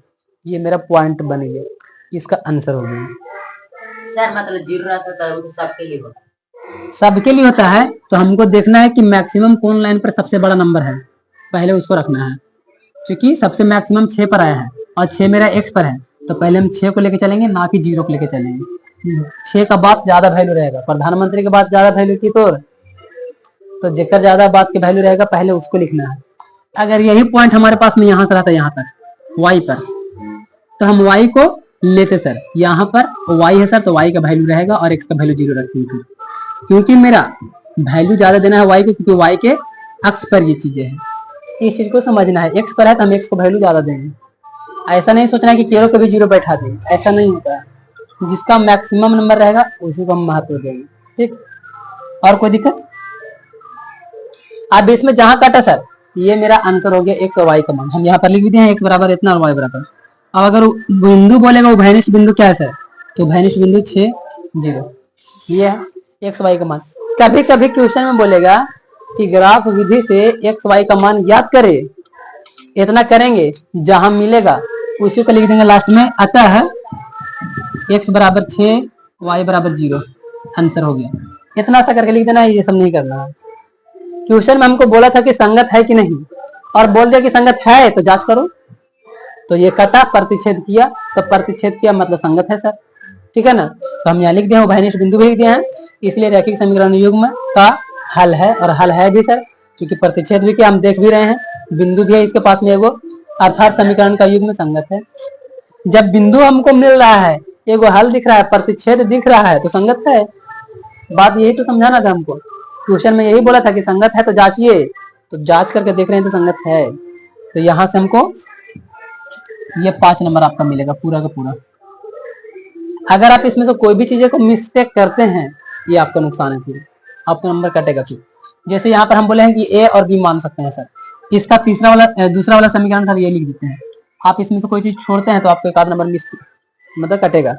ये मेरा पॉइंट बन गया, इसका आंसर हो गया सर। मतलब 0 रहता है तो सबके लिए होता है, सबके लिए होता है, तो हमको देखना है कि मैक्सिमम कौन लाइन पर सबसे बड़ा नंबर है, पहले उसको रखना है, क्योंकि सबसे मैक्सिमम 6 पर आया है और 6 मेरा एक्स पर है, तो पहले हम 6 को लेके चलेंगे, ना कि 0 को लेके चलेंगे। 6 का बाद ज्यादा वैल्यू रहेगा, प्रधानमंत्री के बाद ज्यादा वैल्यू की तो जेकर ज्यादा बात की वैल्यू रहेगा पहले उसको लिखना है। अगर यही पॉइंट हमारे पास में यहाँ से रहता यहाँ पर वाई पर, तो हम वाई को लेते सर, यहाँ पर वाई है सर तो वाई का वैल्यू रहेगा और एक्स का वैल्यू 0 रखेंगे, क्योंकि मेरा वैल्यू ज्यादा देना है वाई को, क्योंकि वाई के अक्ष पर ये चीजें हैं, इस चीज को समझना है। एक्स पर है तो हम एक्स को वैल्यू ज्यादा देंगे, ऐसा नहीं सोचना है कि केरो को भी 0 बैठा देंगे, ऐसा नहीं होता है, जिसका मैक्सिमम नंबर रहेगा उसी को हम महत्व देंगे, ठीक। और कोई दिक्कत? अब इसमें जहां कटा सर, ये मेरा आंसर हो गया एक्स और वाई का मान, हम यहाँ पर लिख भी दिए हैं, एक्स बराबर इतना और वाई बराबर। अब अगर बिंदु बोलेगा उभयनिष्ठ बिंदु क्या है सर, तो उभयनिष्ठ बिंदु 6 0, ये है एक्स वाई का मान। कभी कभी क्वेश्चन में बोलेगा कि ग्राफ विधि से एक्स वाई का मान ज्ञात करे, इतना करेंगे, जहां मिलेगा उसी को लिख देंगे लास्ट में, अतः एक्स बराबर 6 वाई बराबर 0, आंसर हो गया। इतना सा करके लिख देना है, ये सब नहीं करना है। क्वेश्चन में हमको बोला था कि संगत है कि नहीं, और बोल दिया कि संगत है तो जांच करो, तो ये कटा प्रतिच्छेद किया, तो प्रतिच्छेद किया मतलब संगत है सर, ठीक है ना। तो हम यहाँ लिख दिया, उभयनिष्ठ बिंदु भी लिख दिया है, इसलिए रैखिक समीकरण युग्म का हल है, और हल है भी सर, क्योंकि प्रतिच्छेद भी क्या हम देख भी रहे हैं, बिंदु भी है इसके पास में एगो, अर्थात समीकरण का युग्म संगत है। जब बिंदु हमको मिल रहा है, एगो हल दिख रहा है, प्रतिच्छेद दिख रहा है, तो संगत है। बात यही तो समझाना था हमको, क्वेश्चन में यही बोला था कि संगत है तो जांचिए, तो जांच करके देख रहे हैं तो संगत है, तो यहाँ से हमको ये 5 नंबर आपका मिलेगा पूरा का पूरा। अगर आप इसमें से कोई भी चीजें को मिस्टेक करते हैं, ये आपका नुकसान है, फिर आपका नंबर कटेगा। फिर जैसे यहाँ पर हम बोले हैं कि ए और बी मान सकते हैं सर, इसका दूसरा वाला समीकरण सर ये लिख देते हैं, आप इसमें से कोई चीज छोड़ते हैं तो आपको एक आध नंबर मिस मतलब कटेगा,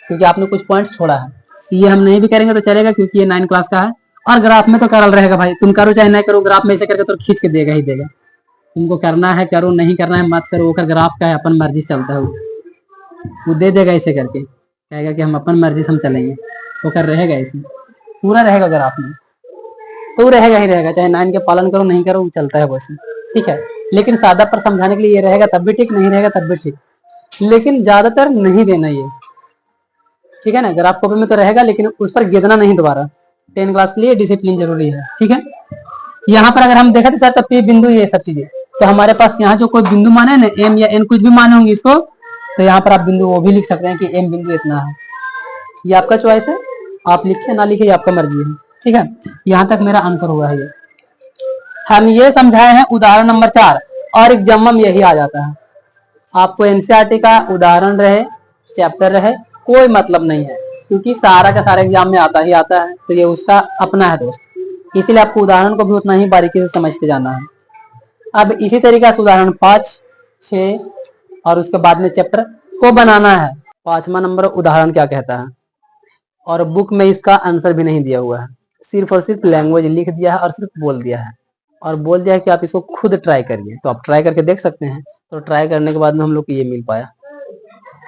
क्योंकि आपने कुछ पॉइंट्स छोड़ा है। ये हम नहीं भी करेंगे तो चलेगा, क्योंकि ये 9 क्लास का है, और ग्राफ में तो करल रहेगा भाई, तुम करो चाहे नहीं करो, ग्राफ में ऐसे करके तो खींच के देगा ही देगा, तुमको करना है करो, नहीं करना है मत करो, वो ग्राफ का है, अपन मर्जी चलता है, वो दे देगा ऐसे करके, कहेगा कि हम अपन मर्जी से हम चलेंगे, वो कर रहेगा ऐसे, पूरा रहेगा ग्राफ में, तो रहेगा ही रहेगा, चाहे 9 के पालन करो नहीं करो, वो चलता है वैसे, ठीक है। लेकिन सादा पर समझाने के लिए ये रहेगा तब भी ठीक, नहीं रहेगा तब भी ठीक, लेकिन ज्यादातर नहीं देना ये, ठीक है ना। ग्राफ कॉपी में तो रहेगा, लेकिन उस पर गिरना नहीं दोबारा, 10 क्लास के लिए डिसिप्लिन जरूरी है, ठीक है। यहाँ पर अगर हम देखा सर तो पी बिंदु ये सब चीजें, तो हमारे पास यहाँ जो कोई बिंदु माने ना, एम या एन कुछ भी माने होंगे इसको, तो यहाँ पर आप बिंदु वो भी लिख सकते हैं कि एम बिंदु इतना है, ये आपका चॉइस है, आप लिखे ना लिखे आपका मर्जी है, ठीक है। यहाँ तक मेरा आंसर हुआ है। ये हम ये समझाए हैं उदाहरण नंबर 4, और एग्जाम में यही आ जाता है, आपको एनसीईआरटी का उदाहरण रहे चैप्टर रहे कोई मतलब नहीं है, क्योंकि सारा का सारा एग्जाम में आता ही आता है, तो ये उसका अपना है दोस्त, इसीलिए आपको उदाहरण को भी उतना ही बारीकी से समझते जाना है। अब इसी तरीके से उदाहरण 5, 6 और उसके बाद में चैप्टर को बनाना है। 5वां नंबर उदाहरण क्या कहता है, और बुक में इसका आंसर भी नहीं दिया हुआ है, सिर्फ और सिर्फ लैंग्वेज लिख दिया है और सिर्फ बोल दिया है, और बोल दिया है कि आप इसको खुद ट्राई करिए, तो आप ट्राई करके देख सकते हैं। तो ट्राई करने के बाद में हम लोग को ये मिल पाया,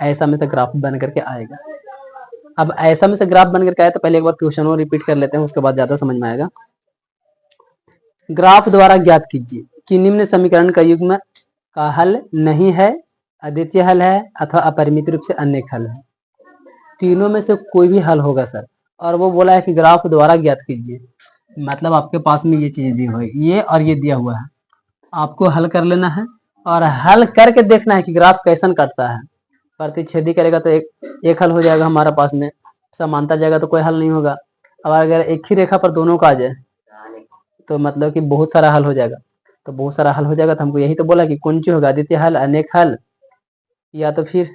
ऐसा में से ग्राफ बन करके आएगा। अब ऐसा में से ग्राफ बन करके आया तो पहले एक बार क्वेश्चन और रिपीट कर लेते हैं, उसके बाद ज्यादा समझ में आएगा। ग्राफ द्वारा ज्ञात कीजिए कि निम्न समीकरण का युग्म का हल नहीं है, अद्वितीय हल है अथवा अपरिमित रूप से अन्य हल है। तीनों में से कोई भी हल होगा सर, और वो बोला है कि ग्राफ द्वारा ज्ञात कीजिए, मतलब आपके पास में ये चीज दी हुई, ये और ये दिया हुआ है, आपको हल कर लेना है, और हल करके देखना है कि ग्राफ कैसन कटता है। प्रतिच्छेदी करेगा तो एक हल हो जाएगा हमारा पास में, समानता जाएगा तो कोई हल नहीं होगा। अब अगर एक ही रेखा पर दोनों का आ जाए तो मतलब कि बहुत सारा हल हो जाएगा। तो बहुत सारा हल हो जाएगा तो हमको यही तो बोला कि कौन सी होगा, अद्वितीय हल, अनेक हल, या तो फिर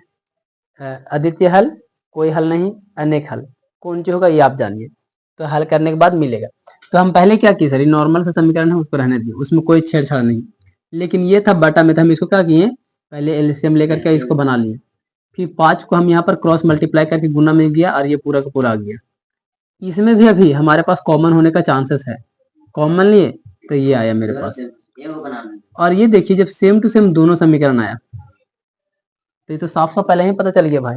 अद्वितीय हल, कोई हल नहीं, अनेक हल, कौन सी होगा ये आप जानिए। तो हल करने के बाद मिलेगा। तो हम पहले क्या किए सर, नॉर्मल सा समीकरण है उसको रहने दिए, उसमें कोई छेड़छाड़ नहीं। लेकिन ये था बटा में, तो हम इसको क्या किए, पहले एलसीएम लेकर के इसको बना लिए, फिर 5 को हम यहाँ पर क्रॉस मल्टीप्लाई करके गुना में गया और ये पूरा का पूरा आ गया। इसमें भी अभी हमारे पास कॉमन होने का चांसेस है, कॉमन लिए तो ये आया मेरे पास। और ये देखिए जब सेम टू सेम दोनों समीकरण आया तो ये तो साफ साफ पहले ही पता चल गया भाई,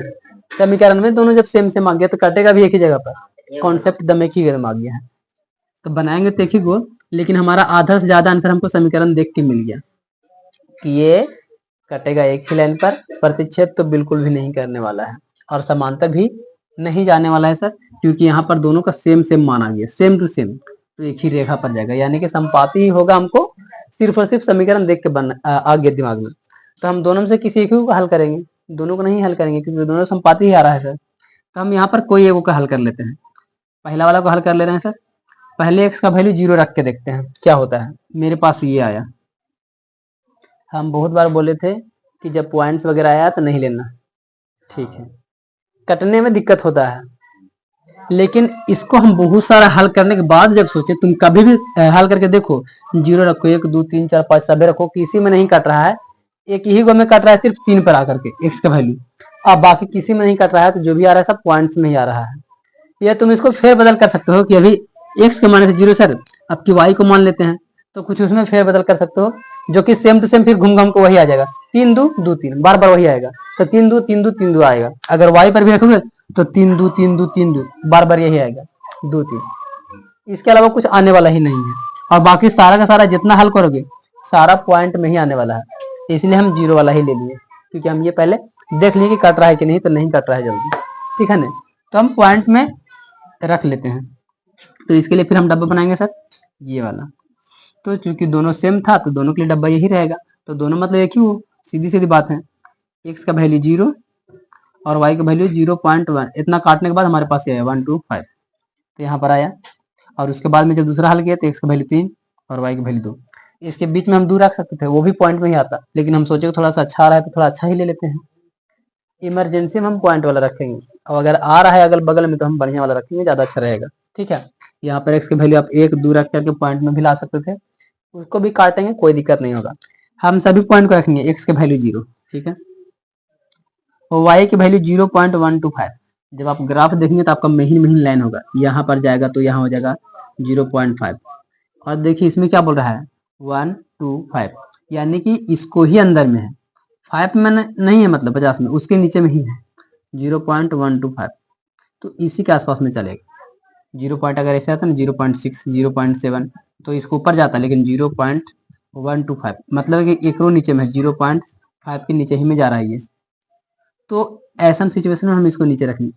समीकरण में दोनों जब सेम सेम आ गया तो कटेगा भी एक ही जगह पर, कॉन्सेप्ट एकदम एक ही जगह में आ गया है। तो बनाएंगे तो एक ही को, लेकिन हमारा आधा से ज्यादा आंसर हमको समीकरण देख के मिल गया कि ये कटेगा एक ही लाइन पर, प्रतिच्छेद तो बिल्कुल भी नहीं करने वाला है और समांतर भी नहीं जाने वाला है सर, क्योंकि यहाँ पर दोनों का सेम सेम माना गया, सेम टू सेम, तो एक ही रेखा पर जाएगा, यानी कि संपाती ही होगा। हमको सिर्फ और सिर्फ समीकरण देख के आ गया दिमाग में, तो हम दोनों में से किसी एक को हल करेंगे, दोनों को नहीं हल करेंगे क्योंकि दोनों संपाती ही आ रहा है सर। तो हम यहाँ पर कोई एक को हल कर लेते हैं, पहला वाला को हल कर ले रहे हैं सर। पहले एक्स का वैल्यू 0 रख के देखते हैं क्या होता है। मेरे पास ये आया, हम बहुत बार बोले थे कि जब पॉइंट्स वगैरह आया तो नहीं लेना, ठीक है, कटने में दिक्कत होता है। लेकिन इसको हम बहुत सारा हल करने के बाद जब सोचे, तुम कभी भी हल करके देखो, 0 रखो, 1 2 3 4 5 सभी रखो, किसी में नहीं कट रहा है, एक ही गो में कट रहा है सिर्फ 3 पर आकर के एक्स का वैल्यू, अब बाकी किसी में नहीं कट रहा है, तो जो भी आ रहा है सब पॉइंट्स में ही आ रहा है। या तुम इसको फेर बदल कर सकते हो कि अभी एक्स के माने थे 0 सर, अब की वाई को मान लेते हैं, तो कुछ उसमें फेर बदल कर सकते हो, जो कि सेम टू सेम फिर घूम घूम को वही आ जाएगा, 3 2 2 3 बार बार वही आएगा, तो 3 2 3 2 3 2 आएगा। अगर वाई पर भी रखोगे तो 3 2 3 2 3 2 बार बार यही आएगा, 2 3, इसके अलावा कुछ आने वाला ही नहीं है। और बाकी सारा का सारा जितना हल करोगे सारा पॉइंट में ही आने वाला है, इसलिए हम 0 वाला ही ले लिए, क्योंकि हम ये पहले देख लिए कि कट रहा है कि नहीं, तो नहीं कट रहा है जल्दी, ठीक है ना। तो हम पॉइंट में रख लेते हैं, तो इसके लिए फिर हम डब्बा बनाएंगे सर ये वाला। तो चूंकि दोनों सेम था तो दोनों के लिए डब्बा यही रहेगा, तो दोनों मतलब एक ही हो, सीधी सीधी बात है। एक्स का वैल्यू 0 और वाई का वैल्यू 0.1, इतना काटने के बाद हमारे पास ये आया 1 2 5, तो यहाँ पर आया। और उसके बाद में जब दूसरा हल किया तो एक्स का वैल्यू 3 और वाई का वैल्यू 2, इसके बीच में हम 2 रख सकते थे, वो भी पॉइंट में ही आता, लेकिन हम सोचे थोड़ा सा अच्छा आ रहा है तो थोड़ा अच्छा ही ले लेते हैं, इमरजेंसी में हम पॉइंट वाला रखेंगे, और अगर आ रहा है अगल बगल में तो हम बढ़िया वाला रखेंगे, ज्यादा अच्छा रहेगा, ठीक है। यहाँ पर एक्स की वैल्यू आप 1 2 रख करके पॉइंट में भी ला सकते थे, उसको भी काटेंगे कोई दिक्कत नहीं होगा। हम सभी पॉइंट को रखेंगे, एक्स के वैल्यू 0, ठीक है, और वाई की वैल्यू 0.125। जब आप ग्राफ देखेंगे तो आपका महीन महीन लाइन होगा, यहाँ पर जाएगा तो यहाँ हो जाएगा 0.5, और देखिए इसमें क्या बोल रहा है 1 2 5, यानी कि इसको ही अंदर में है, 5 में नहीं है, मतलब 50 में, उसके नीचे में ही है 0.125, तो इसी के आसपास में चलेगा। 0 पॉइंट अगर ऐसे आता है ना 0.6 0.7 तो इसको ऊपर जाता है, लेकिन 0.125 मतलब कि एक रो नीचे में है, 0.5 के नीचे ही में जा रहा है ये, तो ऐसा सिचुएशन में हम इसको नीचे रखेंगे,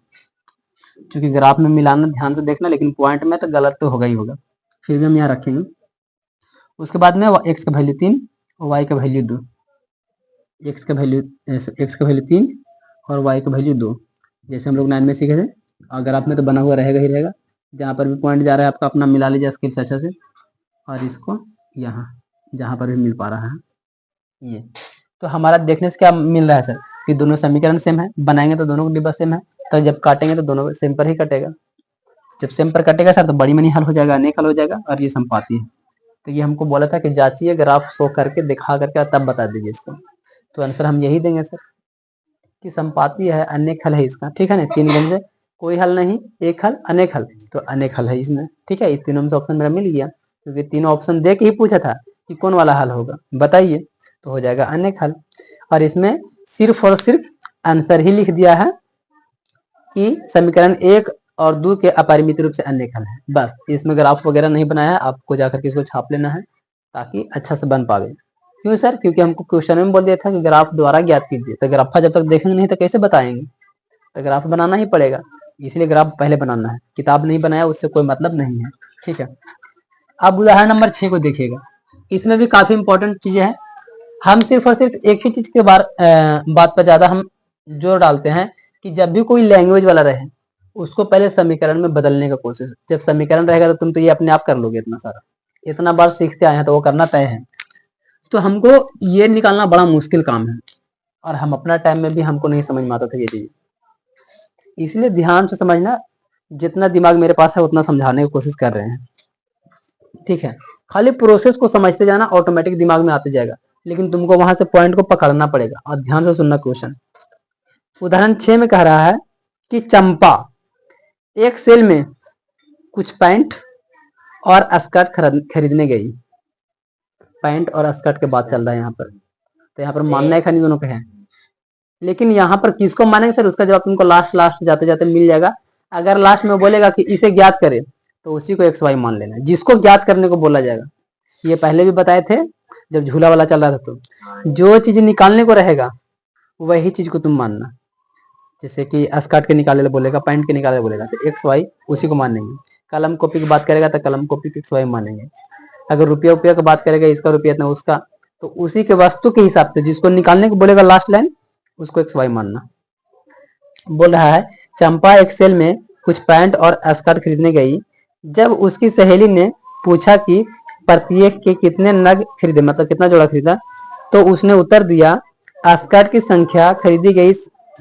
क्योंकि ग्राफ में मिलाना ध्यान से देखना, लेकिन पॉइंट में तो गलत तो होगा ही होगा, फिर भी हम यहाँ रखेंगे। उसके बाद में एक्स का वैल्यू 3 और वाई का वैल्यू 2, एक्स का वैल्यू 3 और वाई का वैल्यू 2, जैसे हम लोग 9 में सीखे थे। अगर आप में तो बना हुआ रहेगा ही रहेगा, जहाँ पर भी पॉइंट जा रहा है आपका अपना मिला लीजिए स्केल से अच्छा से, और इसको यहाँ जहाँ पर भी मिल पा रहा है ये, तो हमारा देखने से क्या मिल रहा है सर कि दोनों समीकरण सेम है, बनाएंगे तो दोनों का डिब्बा सेम है, तो जब काटेंगे तो दोनों सेम पर ही कटेगा, जब सेम पर कटेगा सर तो बड़ी मनी हल हो जाएगा, अनेक हल हो जाएगा, और ये संपाती है। तो ये हमको बोला था कि जांचिए ग्राफ शो करके दिखा करके तब बता दीजिए इसको, तो आंसर हम यही देंगे सर कि संपाती है, अनेक हल है इसका, ठीक है ना। 3 गण से कोई हल नहीं, एक हल अनेक हल, तो अनेक हल है इसमें, ठीक है। इस तीनों में से ऑप्शन मेरा मिल गया, क्योंकि तीनों ऑप्शन दे के ही पूछा था कि कौन वाला हल होगा बताइए, तो हो जाएगा अनेक हल। और इसमें सिर्फ और सिर्फ आंसर ही लिख दिया है कि समीकरण 1 और 2 के अपरिमित रूप से अनेक हल है, बस। इसमें ग्राफ वगैरह नहीं बनाया है, आपको जाकर के इसको छाप लेना है ताकि अच्छा से बन पावे। क्यों सर? क्योंकि हमको क्वेश्चन में बोल दिया था कि ग्राफ द्वारा ज्ञात कीजिए, तो ग्राफा जब तक देखेंगे नहीं तो कैसे बताएंगे, तो ग्राफ बनाना ही पड़ेगा, इसलिए ग्राफ पहले बनाना है, किताब नहीं बनाया उससे कोई मतलब नहीं है, ठीक है। अब उदाहरण नंबर 6 को देखिएगा, इसमें भी काफी इंपॉर्टेंट चीजें हैं। हम सिर्फ और सिर्फ एक ही चीज के बात पर ज्यादा हम जोर डालते हैं कि जब भी कोई लैंग्वेज वाला रहे उसको पहले समीकरण में बदलने का कोशिश। जब समीकरण रहेगा तो तुम तो ये अपने आप कर लोगे, इतना सारा, इतना बार सीखते आए हैं तो वो करना तय है। तो हमको ये निकालना बड़ा मुश्किल काम है, और हम अपना टाइम में भी हमको नहीं समझ में आता था ये चीज। इसलिए ध्यान से समझना, जितना दिमाग मेरे पास है उतना समझाने की कोशिश कर रहे हैं, ठीक है। खाली प्रोसेस को समझते जाना, ऑटोमेटिक दिमाग में आते जाएगा, लेकिन तुमको वहां से पॉइंट को पकड़ना पड़ेगा और ध्यान से सुनना क्वेश्चन। उदाहरण 6 में कह रहा है कि चंपा एक सेल में कुछ पैंट और स्कर्ट खरीदने गई। पैंट और स्कर्ट के बात चल रहा है यहाँ पर, तो यहाँ पर मानना है खाली दोनों के हैं, लेकिन यहाँ पर किसको मानेंगे सर, उसका जवाब तुमको लास्ट जाते जाते मिल जाएगा। अगर लास्ट में बोलेगा कि इसे ज्ञात करे तो उसी को एक्स वाई मान लेना, जिसको ज्ञात करने को बोला जाएगा। ये पहले भी बताए थे जब झूला वाला चल रहा था, तो जो चीज निकालने को रहेगा वही चीज को तुम मानना। जैसे कि स्कर्ट के निकाले बोलेगा, पैंट के निकाले बोलेगा, तो एक्स वाई उसी को मानेंगे। कलम कॉपी की बात करेगा तो कलम कॉपी के एक्स वाई मानेंगे। अगर रुपया रुपया की बात करेगा, इसका रुपया इतना उसका, तो उसी के वस्तु के हिसाब से जिसको निकालने को बोलेगा लास्ट लाइन, उसको एक्स वाई मानना। बोल रहा है चंपा एक सेल में कुछ पैंट और स्कर्ट खरीदने गई। जब उसकी सहेली ने पूछा कि प्रत्येक के कितने नग खरीदे, मतलब कितना जोड़ा खरीदा, तो उसने उत्तर दिया स्कर्ट की संख्या खरीदी गई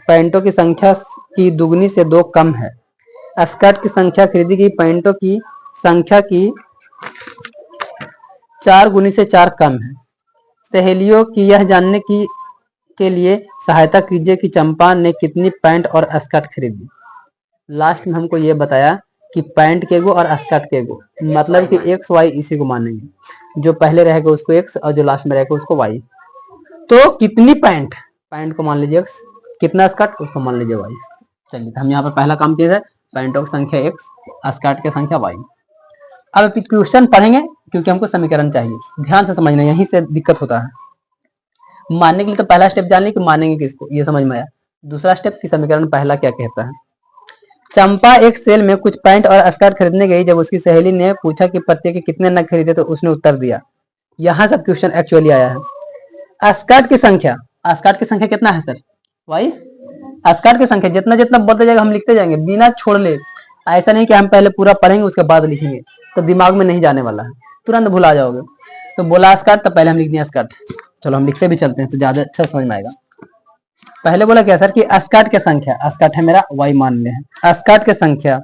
पैंटों की संख्या की दुगनी से 2 कम है। स्कर्ट की संख्या खरीदी गई पैंटों की संख्या की 4 गुनी से 4 कम है। सहेलियों की यह जानने की के लिए सहायता कीजिए कि चंपा ने कितनी पैंट और स्कर्ट खरीदी। लास्ट में हमको ये बताया कि पैंट के गो और स्कर्ट के गो, मतलब कि एक्स वाई इसी को मानेंगे, जो पहले रहेगा उसको एक्स और जो लास्ट में रहेगा उसको वाई। तो कितनी पैंट, पैंट को मान लीजिए एक्स, कितना स्कर्ट उसको मान लीजिए वाई। चलिए, हम यहाँ पर पहला काम किया है, पैंटों की संख्या एक्स, स्कर्ट की संख्या वाई। अब क्वेश्चन पढ़ेंगे क्योंकि हमको समीकरण चाहिए, ध्यान से समझना, यहीं से दिक्कत होता है। मानने के लिए तो पहला स्टेप जान ली कि मानेंगे किसको, ये समझ में आया। दूसरा स्टेप की समीकरण पहला क्या कहता है। चंपा एक सेल में कुछ पैंट और स्कर्ट खरीदने गई। जब उसकी सहेली ने पूछा कि प्रत्येक के कितने नग खरीदे, तो उसने उत्तर दिया। यहाँ सब क्वेश्चन एक्चुअली आया है। स्कर्ट की संख्या, स्कर्ट की संख्या कितना है सर, वाई। स्कर्ट की संख्या जितना जितना बोलते जाएगा हम लिखते जाएंगे बिना छोड़ ले। ऐसा नहीं कि हम पहले पूरा पढ़ेंगे उसके बाद लिखेंगे, तो दिमाग में नहीं जाने वाला है, तुरंत भुला जाओगे। तो बोला स्कर्ट, तो पहले हम लिख दिया स्कर्ट। चलो हम लिखते भी चलते हैं तो ज्यादा अच्छा समझ में आएगा। पहले बोला क्या सर कि स्कर्ट की संख्या, स्कर्ट है मेरा, वाई मान ले है। स्कर्ट की संख्या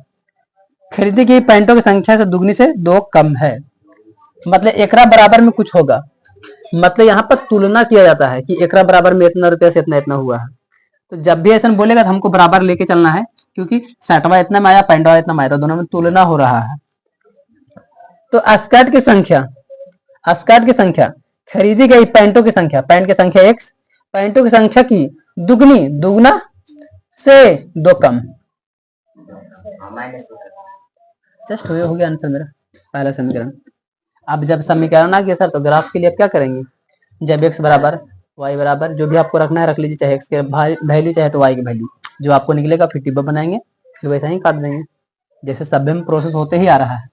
खरीदी गई पैंटों की संख्या से दुगनी से 2 कम है, मतलब एकरा बराबर में कुछ होगा। मतलब यहाँ पर तुलना किया जाता है कि एकरा बराबर में इतना रुपया से इतना इतना हुआ है। तो जब भी ऐसा बोलेगा तो हमको बराबर लेके चलना है, क्योंकि शर्टवा इतना में आया, पैंटवा इतना में आया, तो दोनों में तुलना हो रहा है। तो स्कर्ट की संख्या, स्कर्ट की संख्या खरीदी गई पैंटों की संख्या, पैंट की संख्या एक्स, पैंटों की संख्या की दुगनी, दुगना से 2 कम। जस्ट हो गया आंसर मेरा पहला समीकरण। अब जब समीकरण आ गया सर, तो ग्राफ के लिए अब क्या करेंगे। जब x बराबर y बराबर, जो भी आपको रखना है रख लीजिए, चाहे x के वैल्यू चाहे तो y की वैल्यू, जो आपको निकलेगा फिर टिब्बा बनाएंगे, फिर वैसा ही काट देंगे, जैसे सब में प्रोसेस होते ही आ रहा है।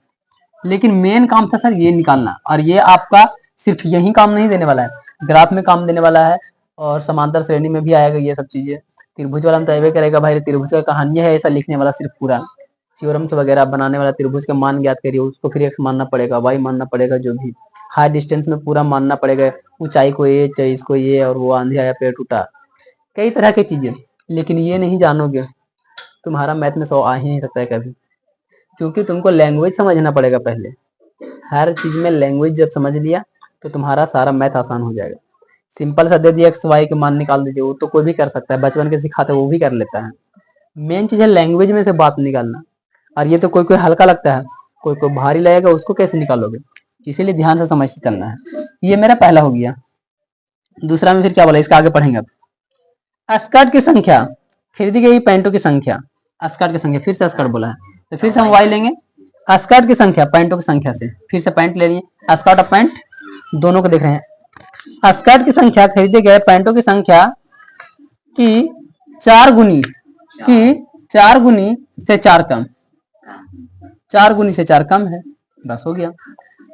लेकिन मेन काम था सर ये निकालना, और ये आपका सिर्फ यही काम नहीं देने वाला है, ग्राफ में काम देने वाला है, और समांतर श्रेणी में भी आएगा ये सब चीजें। त्रिभुज वाला में तो अवे करेगा भाई, त्रिभुज का कहानी है ऐसा लिखने वाला, सिर्फ पूरा थ्योरम्स वगैरह बनाने वाला। त्रिभुज के मान ज्ञात करिए, उसको फिर एक्स मानना पड़ेगा, वाई मानना पड़ेगा, जो भी हाई डिस्टेंस में पूरा मानना पड़ेगा, ऊंचाई को ये, चौइस को ये, और वो आंधी आया पेड़ टूटा, कई तरह की चीजें। लेकिन ये नहीं जानोगे तुम्हारा मैथ में 100 आ ही नहीं सकता है कभी, क्योंकि तुमको लैंग्वेज समझना पड़ेगा पहले। हर चीज में लैंग्वेज जब समझ लिया तो तुम्हारा सारा मैथ आसान हो जाएगा। सिंपल सा दे दिया एक्स वाई के मान निकाल दीजिए, वो तो कोई भी कर सकता है, बचपन के सिखाते वो भी कर लेता है। मेन चीज है लैंग्वेज में से बात निकालना, और ये तो कोई कोई हल्का लगता है, कोई कोई भारी लगेगा, उसको कैसे निकालोगे। इसीलिए ध्यान से समझ के चलना है। ये मेरा पहला हो गया। दूसरा में फिर क्या बोला, इसका आगे पढ़ेंगे। अब स्कर्ट की संख्या खरीदी गई पैंटों की संख्या, स्कर्ट की संख्या, फिर से स्कर्ट बोला है तो फिर से हम वाई लेंगे। स्कर्ट की संख्या पैंटों की संख्या से, फिर से पैंट ले लिए, स्कर्ट और पैंट दोनों को देख रहे हैं। स्कर्ट की संख्या खरीदे गए पैंटों की संख्या की 4 गुनी से 4 कम, 4 गुनी से 4 कम है, बस हो गया।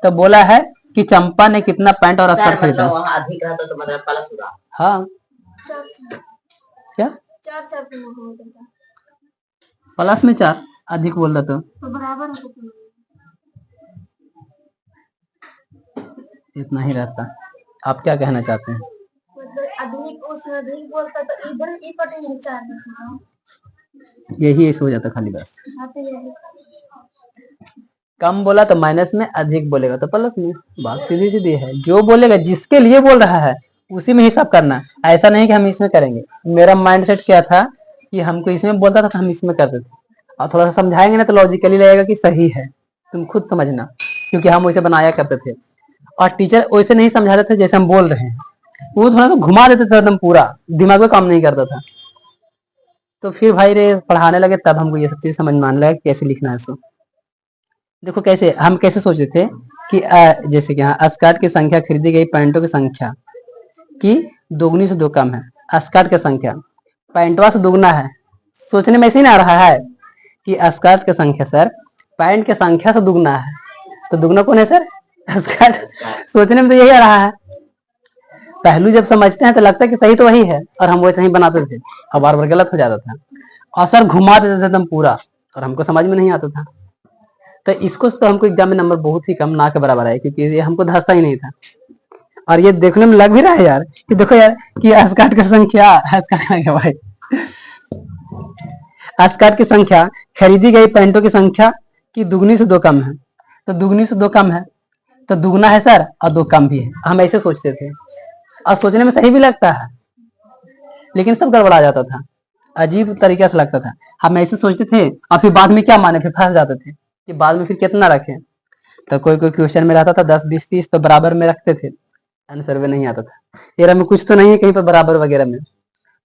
तो बोला है कि चंपा ने कितना पैंट और स्कर्ट खरीदा। वहाँ अधिक रहता तो मतलब प्लस होगा। हाँ क्या 4 4 गुना होगा। प्लस में 4 अधिक बोल रहा तो बराबर इतना ही रहता। आप क्या कहना चाहते हैं? अधिक उसमें अधिक बोलता तो इधर एक कटे 4 यही ऐसे हो जाता खाली बस। तो यही कम बोला तो माइनस में, अधिक बोलेगा तो प्लस में। बात सीधी सीधी है। जो बोलेगा जिसके लिए बोल रहा है उसी में हिसाब करना है। ऐसा नहीं कि हम इसमें करेंगे। मेरा माइंडसेट क्या था कि हमको इसमें बोलता था तो हम इसमें करते थे, और थोड़ा सा समझाएंगे ना तो लॉजिकली लगेगा कि सही है। तुम खुद समझना, क्योंकि हम वैसे बनाया करते थे और टीचर वैसे नहीं समझाते थे जैसे हम बोल रहे हैं। वो थोड़ा सा घुमा देते थे, एकदम पूरा दिमाग में काम नहीं करता था। तो फिर भाई रे पढ़ाने लगे तब हमको ये सब चीज समझ में आने लगा कि कैसे लिखना है इसको। देखो कैसे हम कैसे सोचते थे कि जैसे कि हाँ, स्कर्ट की संख्या खरीदी गई पैंटों की संख्या की दोगुनी से 2 कम है। स्कर्ट की संख्या पैंटवा से दुगना है। सोचने में ऐसे ही ना आ रहा है कि स्कर्ट की संख्या सर पैंट की संख्या से दुगना है, तो दुगना कौन है सर? स्कर्ट। सोचने में तो यही आ रहा है। पहलू जब समझते हैं तो लगता है कि सही तो वही है, और हम वैसे ही बनाते थे और बार बार गलत हो जाता था, और सर घुमा देते थे एकदम पूरा, और हमको समझ में नहीं आता था। तो इसको तो हमको एग्जाम में नंबर बहुत ही कम, ना के बराबर आए, क्योंकि ये हमको धंसता ही नहीं था। और ये देखने में लग भी रहा है यार कि देखो यार कि स्कर्ट की संख्या, स्कर्ट भाई स्कर्ट की संख्या खरीदी गई पैंटों की संख्या की दुगनी से 2 कम है। तो दुगनी से 2 कम है तो दुगना है सर और 2 कम भी है। हम ऐसे सोचते थे और सोचने में सही भी लगता है, लेकिन सब गड़बड़ा जाता था, अजीब तरीके से लगता था। हम ऐसे सोचते थे और फिर बाद में क्या माने, फिर फंस जाते थे कि बाद में फिर कितना रखें। तो कोई कोई क्वेश्चन में रहता था 10 20 30 तो बराबर में रखते थे, आंसर में नहीं आता था। यार हमें कुछ तो नहीं है कहीं पर बराबर वगैरह में,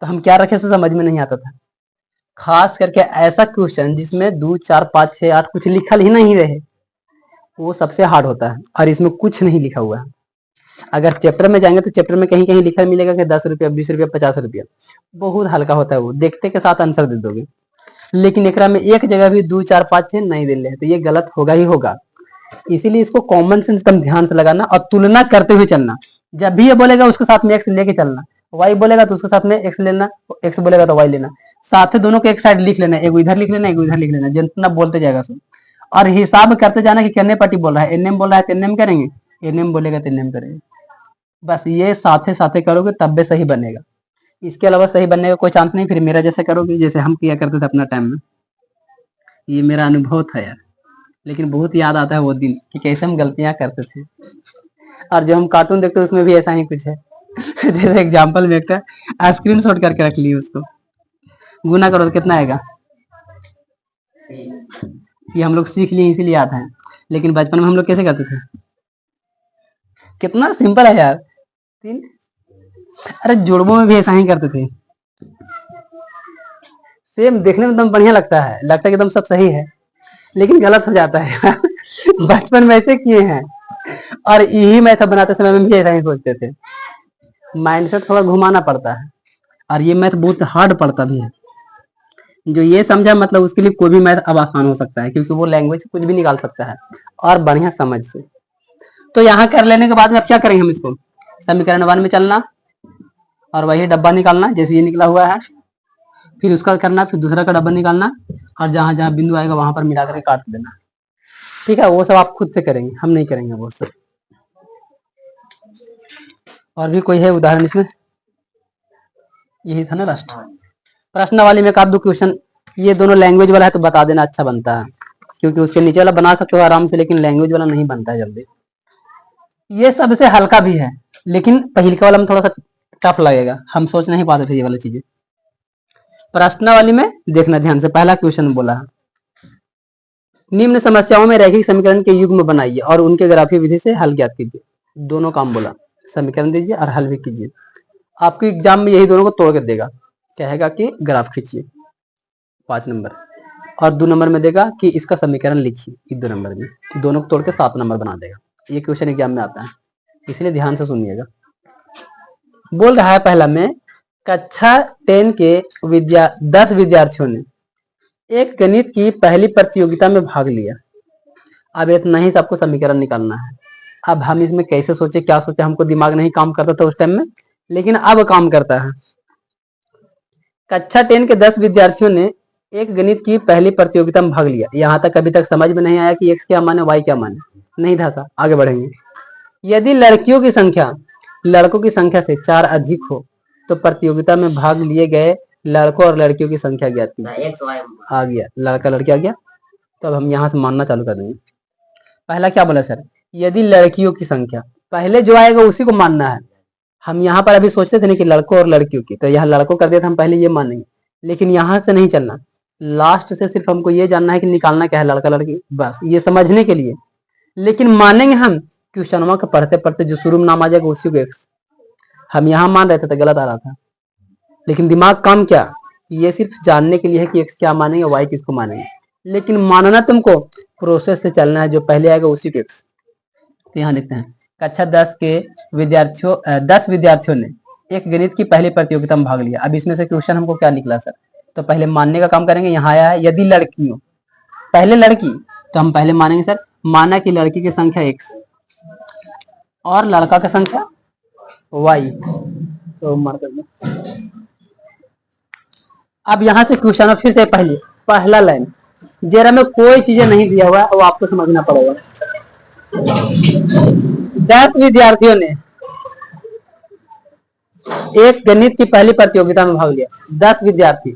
तो हम क्या रखे से समझ में नहीं आता था। खास करके ऐसा क्वेश्चन जिसमें 2 4 5 6 8 कुछ लिखल ही नहीं रहे, वो सबसे हार्ड होता है। और इसमें कुछ नहीं लिखा हुआ है। अगर चैप्टर में जाएंगे तो चैप्टर में कहीं कहीं लिखा मिलेगा कि 10 रुपया 20 रुपया 50 रुपया, बहुत हल्का होता है वो, देखते के साथ आंसर दे दोगे। लेकिन एकरा में एक जगह भी 2 4 5 6 नहीं दे रहे, तो ये गलत होगा ही होगा। इसीलिए इसको कॉमन सेंस एकदम ध्यान से लगाना और तुलना करते हुए चलना। जब भी ये बोलेगा उसके साथ में एक्स लेके चलना, वाई बोलेगा तो उसके साथ में एक्स लेना, एक्स बोलेगा तो वाई लेना, साथ ही दोनों को एक साइड लिख लेना, एक इधर लिख लेना एक इधर लिख लेना, जितना बोलते जाएगा सो। और हिसाब करते जाना कि कितने पार्टी बोल रहा है, एनएम बोल रहा है तो एनएम करेंगे, एनएम बोलेगा तो एनएम करेंगे। बस ये साथे साथे करोगे तब भी सही बनेगा। इसके अलावा सही बनने का कोई चांस नहीं। फिर मेरा जैसे करोगे जैसे हम किया करते थे अपना टाइम में। ये मेरा अनुभव था यार, लेकिन बहुत याद आता है वो दिन कि कैसे हम गलतियां करते थे। और जो हम कार्टून देखते उसमें भी ऐसा ही कुछ है। जैसे एग्जाम्पल में एक स्क्रीन शॉट करके रख लिए, उसको गुना करो तो कितना आएगा, ये हम लोग सीख लिए इसीलिए आता है। लेकिन बचपन में हम लोग कैसे करते थे, कितना सिंपल है यार। 3 अरे जोड़ों में भी ऐसा ही करते थे। सेम देखने में एकदम बढ़िया लगता है कि एकदम सब सही है, लेकिन गलत हो जाता है। बचपन में ऐसे किए हैं, और यही मैथ बनाते समय में भी ऐसा ही सोचते थे। माइंडसेट थोड़ा घुमाना पड़ता है, और ये मैथ बहुत हार्ड पड़ता भी है। जो ये समझा मतलब उसके लिए कोई भी मैथ अब आसान हो सकता है, क्योंकि वो लैंग्वेज से कुछ भी निकाल सकता है और बढ़िया समझ से। तो यहाँ कर लेने के बाद में अब क्या करेंगे, हम इसको समीकरण 1 में चलना और वही डब्बा निकालना जैसे ये निकला हुआ है, फिर उसका करना, फिर दूसरा का डब्बा निकालना, और जहां जहां बिंदु आएगा वहां पर मिला करके काट देना। ठीक है, वो सब आप खुद से करेंगे, हम नहीं करेंगे वो सब। और भी कोई है उदाहरण इसमें? यही था ना लास्ट प्रश्न वाली में। का 2 क्वेश्चन ये दोनों लैंग्वेज वाला है तो बता देना, अच्छा बनता है, क्योंकि उसके नीचे वाला बना सकते हो आराम से, लेकिन लैंग्वेज वाला नहीं बनता है जल्दी। ये सबसे हल्का भी है, लेकिन पहिलका वाला में थोड़ा सा टफ लगेगा, हम सोच नहीं पाते थे ये वाली चीजें। प्रश्नावली में देखना ध्यान से, पहला क्वेश्चन बोला है निम्न समस्याओं में रैखिक समीकरण के युग्म बनाइए और उनके ग्राफीय विधि से हल ज्ञात कीजिए। दोनों काम बोला, समीकरण दीजिए और हल भी कीजिए। आपके एग्जाम में यही दोनों को तोड़ कर देगा, कहेगा कि ग्राफ खींचिए 5 नंबर, और 2 नंबर में देगा कि इसका समीकरण लिखिए 2 नंबर में, दोनों को तोड़ के 7 नंबर बना देगा। ये क्वेश्चन एग्जाम में आता है, इसलिए ध्यान से सुनिएगा। बोल रहा है पहला में, कक्षा 10 के 10 विद्यार्थियों ने एक गणित की पहली प्रतियोगिता में भाग लिया। अब इतना ही सबको समीकरण निकालना है। अब हम इसमें कैसे सोचे क्या सोचे, हमको दिमाग नहीं काम करता था उस टाइम में, लेकिन अब काम करता है। कक्षा 10 के 10 विद्यार्थियों ने एक गणित की पहली प्रतियोगिता में भाग लिया। यहाँ तक अभी तक समझ में नहीं आया कि x क्या माने y क्या माने, नहीं था सा। आगे बढ़ेंगे। यदि लड़कियों की संख्या लड़कों की संख्या से 4 अधिक हो तो प्रतियोगिता में भाग लिए गए लड़कों और लड़कियों की संख्या ज्ञात कीजिए। आ गया लड़का लड़की आ गया। तो अब हम यहाँ से मानना चालू कर देंगे। पहला क्या बोला सर, यदि लड़कियों की संख्या, पहले जो आएगा उसी को मानना है। हम यहाँ पर अभी सोचते थे ना कि लड़कों और लड़कियों की, तो यहाँ लड़कों कर दिया था, हम पहले ये मानेंगे, लेकिन यहाँ से नहीं चलना। लास्ट से सिर्फ हमको ये जानना है कि निकालना क्या है, लड़का लड़की, बस ये समझने के लिए। लेकिन मानेंगे हम क्वेश्चनवा के पढ़ते पढ़ते जो शुरू में नाम आ जाएगा उसी को एक्स। हम यहाँ मान रहे थे तो गलत आ रहा था, लेकिन दिमाग काम क्या, ये सिर्फ जानने के लिए है कि एक्स क्या मानेंगे वाई किसको मानेंगे, लेकिन मानना तुमको प्रोसेस से चलना है, जो पहले आएगा उसी को एक्स। तो यहाँ देखते हैं कक्षा 10 के विद्यार्थियों 10 विद्यार्थियों ने एक गणित की पहली प्रतियोगिता में भाग लिया। अब इसमें से क्वेश्चन हमको क्या निकला सर, तो पहले मानने का काम करेंगे। यहाँ आया है यदि लड़कियों, पहले लड़की, तो हम पहले मानेंगे सर, माना कि लड़की की संख्या x और लड़का की संख्या y, तो मार कर दो। अब यहाँ से क्वेश्चन फिर से पहला लाइन, जरा में कोई चीजें नहीं दिया हुआ है, वो आपको समझना पड़ेगा। 10 विद्यार्थियों ने एक गणित की पहली प्रतियोगिता में भाग लिया। 10 विद्यार्थी,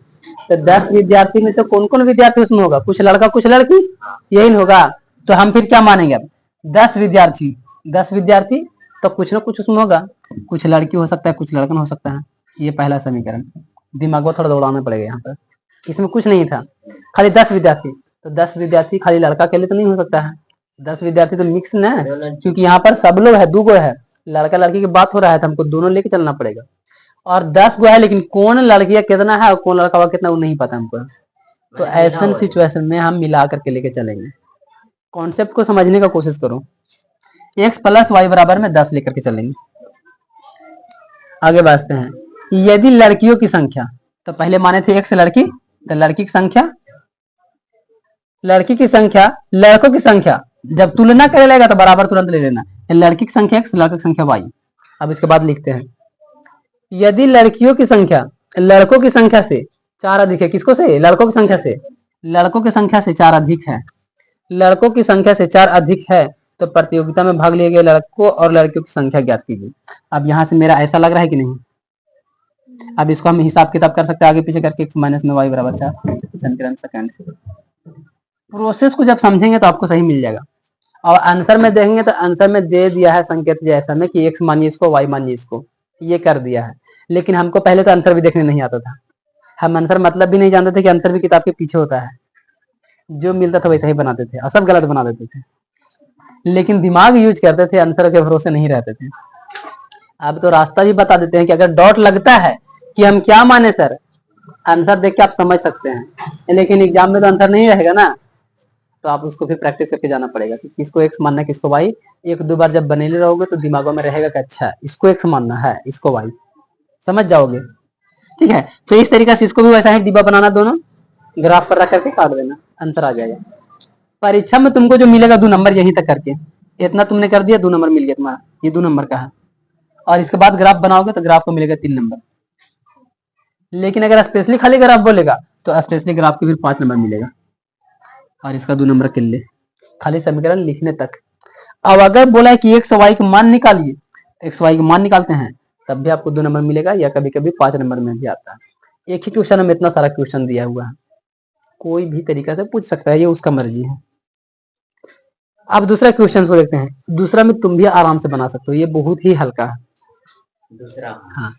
तो 10 विद्यार्थी में से कौन कौन विद्यार्थी उसमें होगा, कुछ लड़का कुछ लड़की, यही होगा। तो हम फिर क्या मानेंगे, अब 10 विद्यार्थी तो कुछ ना कुछ उसमें होगा, कुछ लड़की हो सकता है कुछ लड़कन हो सकता है। ये पहला समीकरण, दिमाग को थोड़ा दौड़ाना पड़ेगा। यहाँ पर इसमें कुछ नहीं था, खाली 10 विद्यार्थी, तो 10 विद्यार्थी खाली लड़का के लिए तो नहीं हो सकता है, 10 विद्यार्थी तो मिक्स ना है, क्योंकि यहाँ पर सब लोग है, 2 गो है, लड़का लड़की की बात हो रहा है, तो हमको दोनों लेके चलना पड़ेगा। और 10 गो है, लेकिन कौन लड़कियां कितना है और कौन लड़का कितना वो नहीं पता हमको। तो ऐसा सिचुएशन में हम मिला करके लेके चलेंगे। कॉन्सेप्ट को समझने का कोशिश करो। x + y बराबर में 10 लेकर के चलेंगे। आगे बढ़ते हैं। यदि लड़कियों की संख्या, तो पहले माने थे x लड़की, तो लड़की की संख्या लड़कों की संख्या, जब तुलना करे लेगा तो बराबर तुरंत ले लेना, लड़की की संख्या x लड़कों की संख्या y। अब इसके बाद लिखते हैं यदि लड़कियों की संख्या लड़कों की संख्या से 4 अधिक है, किसको से, लड़कों की संख्या से, लड़कों की संख्या से 4 अधिक है, लड़कों की संख्या से 4 अधिक है, तो प्रतियोगिता में भाग लिए गए लड़कों और लड़कियों की संख्या ज्ञात कीजिए। अब यहाँ से मेरा ऐसा लग रहा है कि नहीं, अब इसको हम हिसाब किताब कर सकते हैं आगे पीछे करके, x - में y बराबर 4 समीकरण सेकंड। प्रोसेस को जब समझेंगे तो आपको सही मिल जाएगा। और आंसर में देखेंगे तो आंसर में दे दिया है संकेत जैसा में कि x मानिए इसको, y मानिए इसको, ये कर दिया है। लेकिन हमको पहले तो आंसर भी देखने नहीं आता था, हम आंसर मतलब भी नहीं जानते थे कि आंसर भी किताब के पीछे होता है, जो मिलता था वैसा ही बनाते थे और सब गलत बना देते थे, लेकिन दिमाग यूज करते थे, आंसर के भरोसे नहीं रहते थे। अब तो रास्ता भी बता देते हैं कि अगर डॉट लगता है कि हम क्या माने सर, आंसर देख के आप समझ सकते हैं, लेकिन एग्जाम में तो आंसर नहीं रहेगा ना, तो आप उसको फिर प्रैक्टिस करके जाना पड़ेगा कि किसको x मानना है किसको y। 1-2 बार जब बनेले रहोगे तो दिमागों में रहेगा कि अच्छा इसको x मानना है इसको y, समझ जाओगे। ठीक है, तो इस तरीके से इसको भी वैसा ही डिब्बा बनाना, दोनों ग्राफ पर रख करके काट देना, आंसर आ जाएगा। परीक्षा में तुमको जो मिलेगा 2 नंबर यहीं तक करके, इतना तुमने कर दिया 2 नंबर मिल गया तुम्हारा, ये 2 नंबर का है। और इसके बाद ग्राफ बनाओगे तो ग्राफ को मिलेगा 3 नंबर। लेकिन अगर स्पेशली खाली ग्राफ बोलेगा तो स्पेशली ग्राफ को फिर 5 नंबर मिलेगा, और इसका 2 नंबर किल ले, खाली समीकरण लिखने तक। अब अगर बोला है कि x y का मान निकालिए, x y का मान निकालते हैं तब भी आपको 2 नंबर मिलेगा, या कभी कभी 5 नंबर में भी आता है। एक ही क्वेश्चन में इतना सारा क्वेश्चन दिया हुआ है, कोई भी तरीका से पूछ सकता है, ये उसका मर्जी है। अब दूसरा क्वेश्चन को देखते हैं, दूसरा में तुम भी आराम से बना सकते हो, ये बहुत ही हल्का है। दूसरा, हाँ,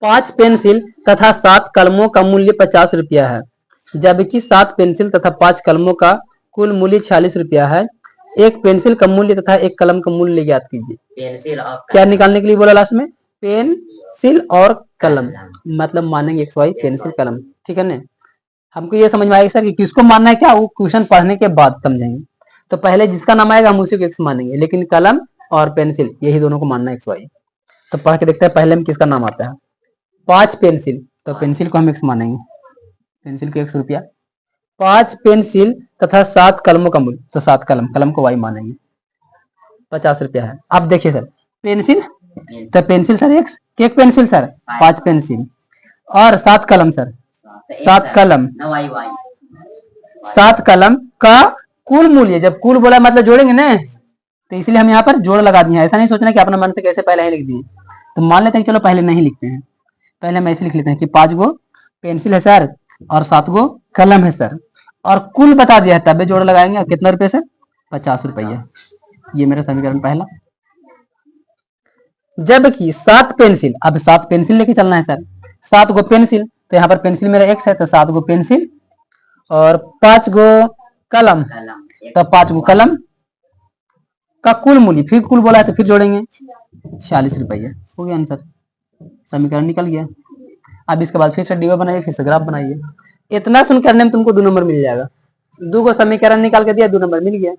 5 पेंसिल तथा 7 कलमों का मूल्य 50 रुपया है, जबकि 7 पेंसिल तथा 5 कलमों का कुल मूल्य 46 रुपया है। एक पेंसिल का मूल्य तथा एक कलम का मूल्य ज्ञात कीजिए। पेंसिल और क्या निकालने के लिए बोला लास्ट में, पेंसिल और कलम, मतलब मानेंगे x y पेंसिल कलम, ठीक है ना। हमको ये समझ में आएगा सर कि किसको मानना है, क्या वो क्वेश्चन पढ़ने के बाद समझेंगे। तो पहले जिसका नाम आएगा हम उसी को x मानेंगे, लेकिन कलम और पेंसिल यही दोनों को मानना है x y। तो पढ़ के देखते हैं पहले में किसका नाम आता है। 5 पेंसिल, तो पेंसिल को हम x मानेंगे, पेंसिल को 100 रुपया। 5 पेंसिल तथा 7 कलमों का मूल्य, तो 7 कलम को y मानेंगे, 50 रुपया है। अब देखिए सर, पेंसिल तो पेंसिल सर x, एक पेंसिल सर 5 पेंसिल, और 7 कलम सर 7 कलम, 7 कलम का कुल मूल्य, जब कुल बोला मतलब जोड़ेंगे ना, तो इसलिए हम यहाँ पर जोड़ लगा दिए हैं। ऐसा नहीं सोचना कि अपना मन से कैसे पहले ही लिख दिए। तो मान लेते हैं कि चलो पहले नहीं लिखते हैं, पहले हम ऐसे लिख लेते हैं कि 5 गो पेंसिल है सर और 7 गो कलम है सर, और कुल बता दिया है, तब जोड़ लगाएंगे। और कितना रुपये सर? 50 रुपये। ये मेरा समीकरण पहला। जबकि 7 पेंसिल, अब 7 पेंसिल लेके चलना है सर, 7 गो पेंसिल, तो यहाँ पर पेंसिल मेरा x है, तो 7 गो पेंसिल और 5 गो कलम, तो 5 गो कलम का कुल मूल्य, फिर कुल बोला है तो फिर जोड़ेंगे 46 रुपये। हो गया आंसर, समीकरण निकल गया। अब इसके बाद फिर से डिवा बनाइए, फिर से ग्राफ बनाइए। इतना सुन करने में तुमको 2 नंबर मिल जाएगा। 2 को समीकरण निकाल के दिया, 2 नंबर मिल गया।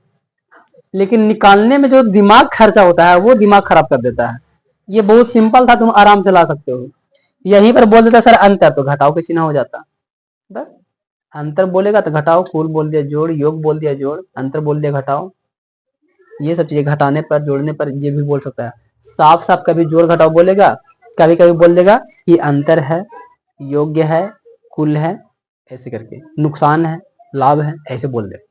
लेकिन निकालने में जो दिमाग खर्चा होता है वो दिमाग खराब कर देता है। ये बहुत सिंपल था, तुम आराम से ला सकते हो। यहीं पर बोल देता सर अंतर, तो घटाओ के चिन्ह हो जाता। बस अंतर बोलेगा तो घटाओ, कुल बोल दिया जोड़, योग बोल दिया जोड़, अंतर बोल दिया घटाओ। ये सब चीजें घटाने पर जोड़ने पर ये भी बोल सकता है। साफ साफ कभी जोड़ घटाओ बोलेगा, कभी कभी बोल देगा कि अंतर है, योग्य है, कुल है, ऐसे करके नुकसान है, लाभ है, ऐसे बोल दे।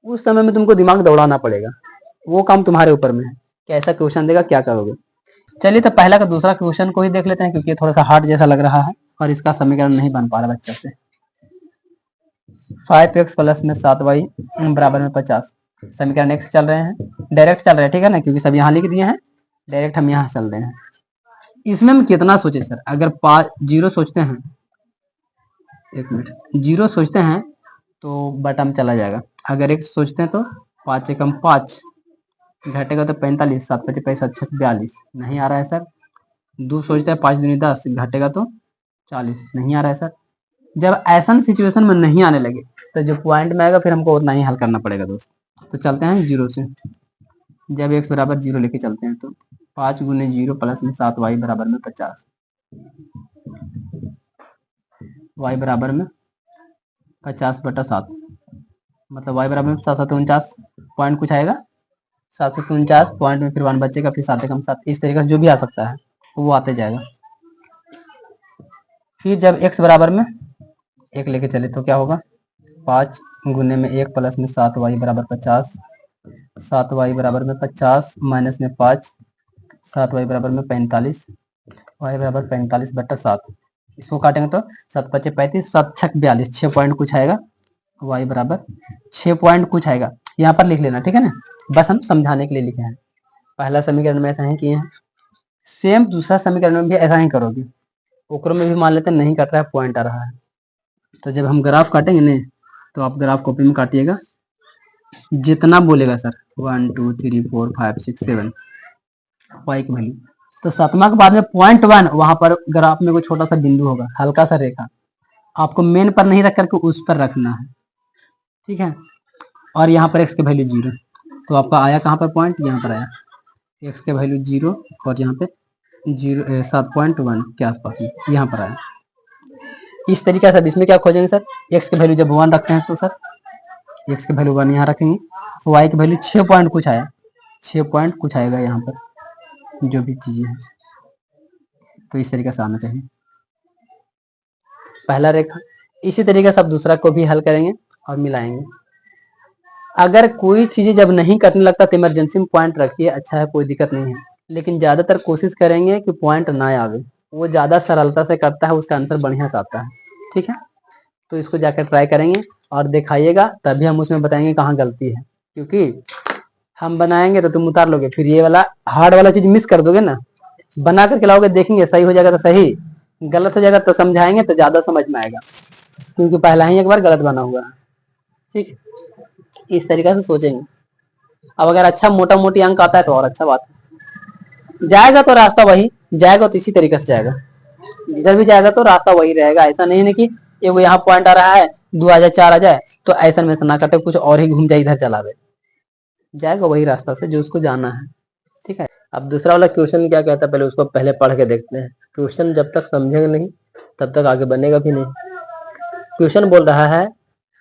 उस समय में तुमको दिमाग दौड़ाना पड़ेगा, वो काम तुम्हारे ऊपर में है। कैसा क्वेश्चन देगा, क्या करोगे। चलिए तो पहला का दूसरा क्वेश्चन को ही देख लेते हैं, क्योंकि ये थोड़ा सा हार्ड जैसा लग रहा है और इसका समीकरण नहीं बन पा रहा बच्चा से। 5x प्लस में 7y बराबर में 50, समीकरण x चल रहे हैं, डायरेक्ट चल रहे हैं, ठीक है ना, क्योंकि सब यहाँ लिख दिए हैं, डायरेक्ट हम यहाँ चल रहे हैं। इसमें हम कितना सोचे सर, अगर 5 जीरो सोचते हैं, 1 मिनट, जीरो सोचते हैं तो बटन चला जाएगा। अगर एक सोचते हैं तो 5 एकम 5 घटेगा तो 45, 7 5 65 42, नहीं आ रहा है सर। 2 सोचते हैं 5 दूनी 10 घटेगा तो 40, नहीं आ रहा है सर। जब ऐसा सिचुएशन में नहीं आने लगे तो जो पॉइंट में आएगा फिर हमको उतना ही हल करना पड़ेगा दोस्त। तो चलते हैं जीरो से, जब x बराबर 0 लेके चलते हैं तो 5 गुने 0 प्लस में 7y बराबर में 50, y बराबर में 50/7, मतलब y बराबर में 7 7 49 पॉइंट कुछ आएगा, 7 7 49 पॉइंट में फिर 1 बचेगा, फिर 7 एकम 7, इस तरीके से जो भी आ सकता है वो आते जाएगा। फिर जब x बराबर में 1 लेके चले तो क्या होगा, 5 गुने में 1 प्लस में 7y बराबर 50, 7y बराबर में 50 माइनस में 5, 7y बराबर में 45, y बराबर 45/7। इसको काटेंगे तो 7 5 35, 7 6 42, 6 पॉइंट कुछ आएगा, y बराबर 6 पॉइंट कुछ आएगा। यहाँ पर लिख लेना, ठीक है ना, बस हम समझाने के लिए लिखे हैं। पहला समीकरण में ऐसा ही किए हैं, सेम दूसरा समीकरण में भी ऐसा ही करोगे। ओकरों में भी मान लेते हैं नहीं कट रहा है, पॉइंट आ रहा है। तो जब हम ग्राफ काटेंगे ना, तो आप ग्राफ कॉपी में काटिएगा, जितना बोलेगा सर 1 2 3 4 5 6 7 वाई की वैल्यू, तो 7वां के बाद में 0.1 वहां पर ग्राफ में कोई छोटा सा बिंदु होगा, हल्का सा रेखा, आपको मेन पर नहीं रख करके उस पर रखना है, ठीक है। और यहाँ पर x की वैल्यू 0, तो आपका आया कहाँ पर पॉइंट, यहाँ पर आया, x के वैल्यू 0 और यहाँ पे 7.1 के आसपास में यहाँ पर आया। इस तरीके से इसमें क्या खोजेंगे सर, x की वैल्यू जब 1 रखते हैं तो सर x की वैल्यू 1 यहाँ रखेंगे, तो y की वैल्यू 6 पॉइंट कुछ आया, 6 पॉइंट कुछ आएगा यहाँ पर जो भी चीजें हैं। तो इस तरीके से आना चाहिए पहला रेखा। इसी तरीके से आप दूसरा को भी हल करेंगे और मिलाएंगे। अगर कोई चीजें जब नहीं कटने लगता तो इमरजेंसी में पॉइंट रखिए, अच्छा है, कोई दिक्कत नहीं है, लेकिन ज्यादातर कोशिश करेंगे कि पॉइंट ना आवे, वो ज्यादा सरलता से करता है, उसका आंसर बढ़िया से आता है, ठीक है। तो इसको जाकर ट्राई करेंगे और दिखाइएगा, तभी हम उसमें बताएंगे कहाँ गलती है, क्योंकि हम बनाएंगे तो तुम उतार लोगे, फिर ये वाला हार्ड वाला चीज मिस कर दोगे ना, बना करके लाओगे, देखेंगे सही हो जाएगा तो सही, गलत हो जाएगा तो समझाएंगे तो ज्यादा समझ में आएगा, क्योंकि पहला ही एक बार गलत बना हुआ है, ठीक। इस तरीके से सोचेंगे। अब अगर अच्छा मोटा मोटी अंक आता है तो और अच्छा बात है, जाएगा तो रास्ता वही जाएगा, तो इसी तरीके से जाएगा, जिधर भी जाएगा तो रास्ता वही रहेगा। ऐसा नहीं है कि एगो यहाँ पॉइंट आ रहा है 2 आ जाए 4 आ जाए तो ऐसा में से ना कटे, कुछ और ही घूम जाए, इधर चला गए, जाएगा वही रास्ता से जो उसको जाना है, ठीक है। अब दूसरा वाला क्वेश्चन क्या कहता है, पहले उसको पहले पढ़ के देखते हैं। क्वेश्चन जब तक समझेंगे नहीं तब तक आगे बनेगा भी नहीं। क्वेश्चन बोल रहा है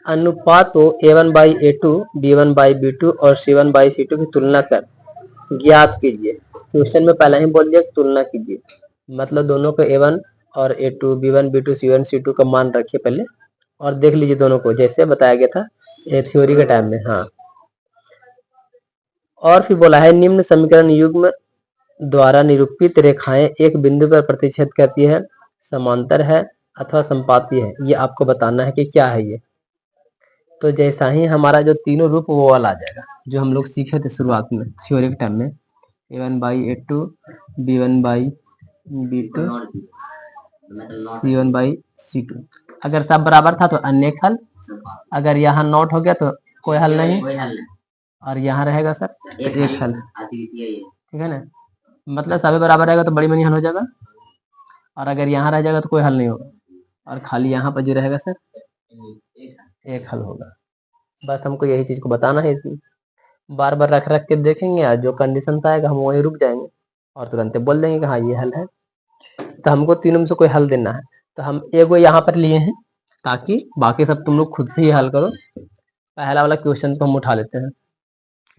अनुपातों A1/A2, B1/B2 और C1/C2 की तुलना कर ज्ञात कीजिए। क्वेश्चन में पहले ही बोल दिया तुलना कीजिए, मतलब दोनों को A1 और A2, B1 B2 C1 C2 का मान रखिए पहले और देख लीजिए दोनों को, जैसे बताया गया था ये थ्योरी के टाइम में, हाँ। और फिर बोला है निम्न समीकरण युग्म द्वारा निरूपित रेखाएं एक बिंदु पर प्रतिच्छेद करती है, समांतर है अथवा संपाती है। ये आपको बताना है कि क्या है ये। तो जैसा ही हमारा जो तीनों रूप वो वाला आ जाएगा जो हम लोग सीखे थे शुरुआत में थ्योरी के टाइम में, a1/a2 b1/b2 c1/c2। अगर सब बराबर था तो अनेक हल, अगर यहाँ नॉट हो गया तो कोई हल नहीं, और यहाँ रहेगा सर तो एक हल। ठीक है ना, मतलब सभी बराबर रहेगा तो बड़ी मनी हल हो जाएगा, और अगर यहाँ रह जाएगा तो कोई हल नहीं होगा, और खाली यहाँ पर जो रहेगा सर एक हल होगा। बस हमको यही चीज को बताना है। इसमें बार बार रख रख के देखेंगे और जो कंडीशन आएगा हम वही रुक जाएंगे और तुरंत बोल देंगे कि हाँ ये हल है। तो हमको तीनों में से कोई हल देना है, तो हम एगो यहाँ पर लिए हैं ताकि बाकी सब तुम लोग खुद से ही हल करो। पहला वाला क्वेश्चन तो हम उठा लेते हैं।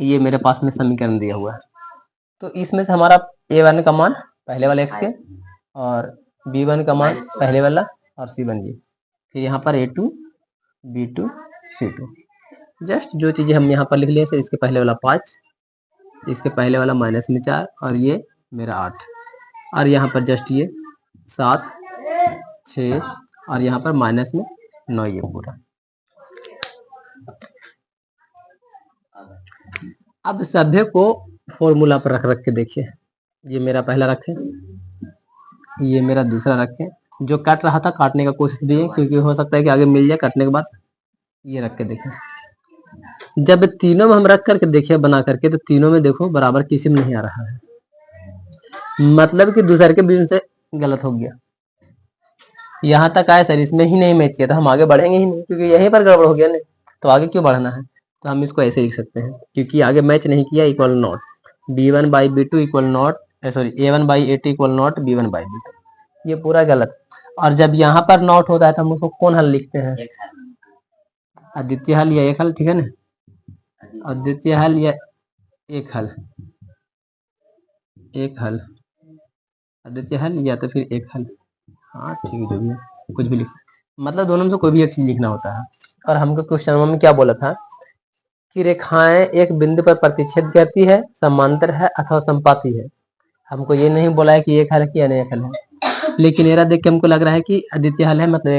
ये मेरे पास में समीकरण दिया हुआ है, तो इसमें से हमारा a1 का मान पहले वाला x के, और b1 का मान पहले वाला, और c1 जी, फिर यहाँ पर a2 b2 c2। जस्ट जो चीजें हम यहाँ पर लिख लिए, इसके पहले वाला 5, इसके पहले वाला माइनस में 4, और ये मेरा 8, और यहाँ पर जस्ट ये 7 6, और यहाँ पर माइनस में 9, ये पूरा। अब सभ्य को फॉर्मूला पर रख रख के देखिए। ये मेरा पहला रखे, ये मेरा दूसरा रखे, जो काट रहा था काटने का कोशिश भी है क्योंकि हो सकता है कि आगे मिल जाए काटने के बाद। ये रख के देखें, जब तीनों में हम रख करके देखिए बना करके, तो तीनों में देखो बराबर किसी में नहीं आ रहा है, मतलब कि दूसरे के बीच से गलत हो गया। यहाँ तक आए सर, इसमें ही नहीं मैच किया तो हम आगे बढ़ेंगे ही नहीं, क्योंकि यहीं पर गड़बड़ हो गया ना, तो आगे क्यों बढ़ना है। तो हम इसको ऐसे लिख सकते हैं, क्योंकि आगे मैच नहीं किया, equal not b1/b2 equal not, sorry a1/a2 equal not b1/b2। ये पूरा गलत। और जब यहाँ पर नॉट होता है तो हम उसको कौन हल लिखते हैं, अद्वितीय हल या एक हल। ठीक है ना, अद्वितीय हल या एक हल, एक हल, अद्वितीय हल या तो फिर एक हल। हाँ ठीक है, जो भी है कुछ भी लिख, मतलब दोनों में से कोई भी एक चीज लिखना होता है। और हमको क्वेश्चन में क्या बोला था कि रेखाएं एक बिंदु पर प्रतिच्छेद करती है, समांतर है अथवा संपाती है। हमको ये नहीं बोला है कि एक हल है कि अनेक हल है, लेकिन मेरा देख के हमको लग रहा है कि अद्वितीय हल है, मतलब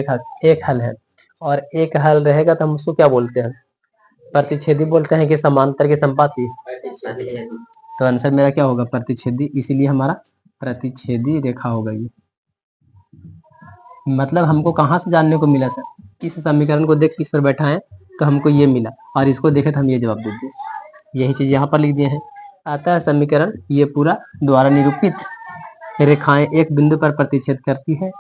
एक हल है। और एक हल रहेगा तो हम उसको क्या बोलते हैं, प्रतिच्छेदी बोलते हैं कि समांतर के संपाती। तो आंसर मेरा क्या होगा, प्रतिच्छेदी, इसीलिए हमारा प्रतिच्छेदी रेखा होगा ये। मतलब हमको कहाँ से जानने को मिला सर, इस समीकरण को देख किस पर बैठा है तो हमको ये मिला, और इसको देखे तो हम ये जवाब दे दिए। यही चीज यहाँ पर लिख दिए हैं। आता है समीकरण ये पूरा द्वारा निरूपित रेखाएं एक बिंदु पर प्रतिच्छेद करती है,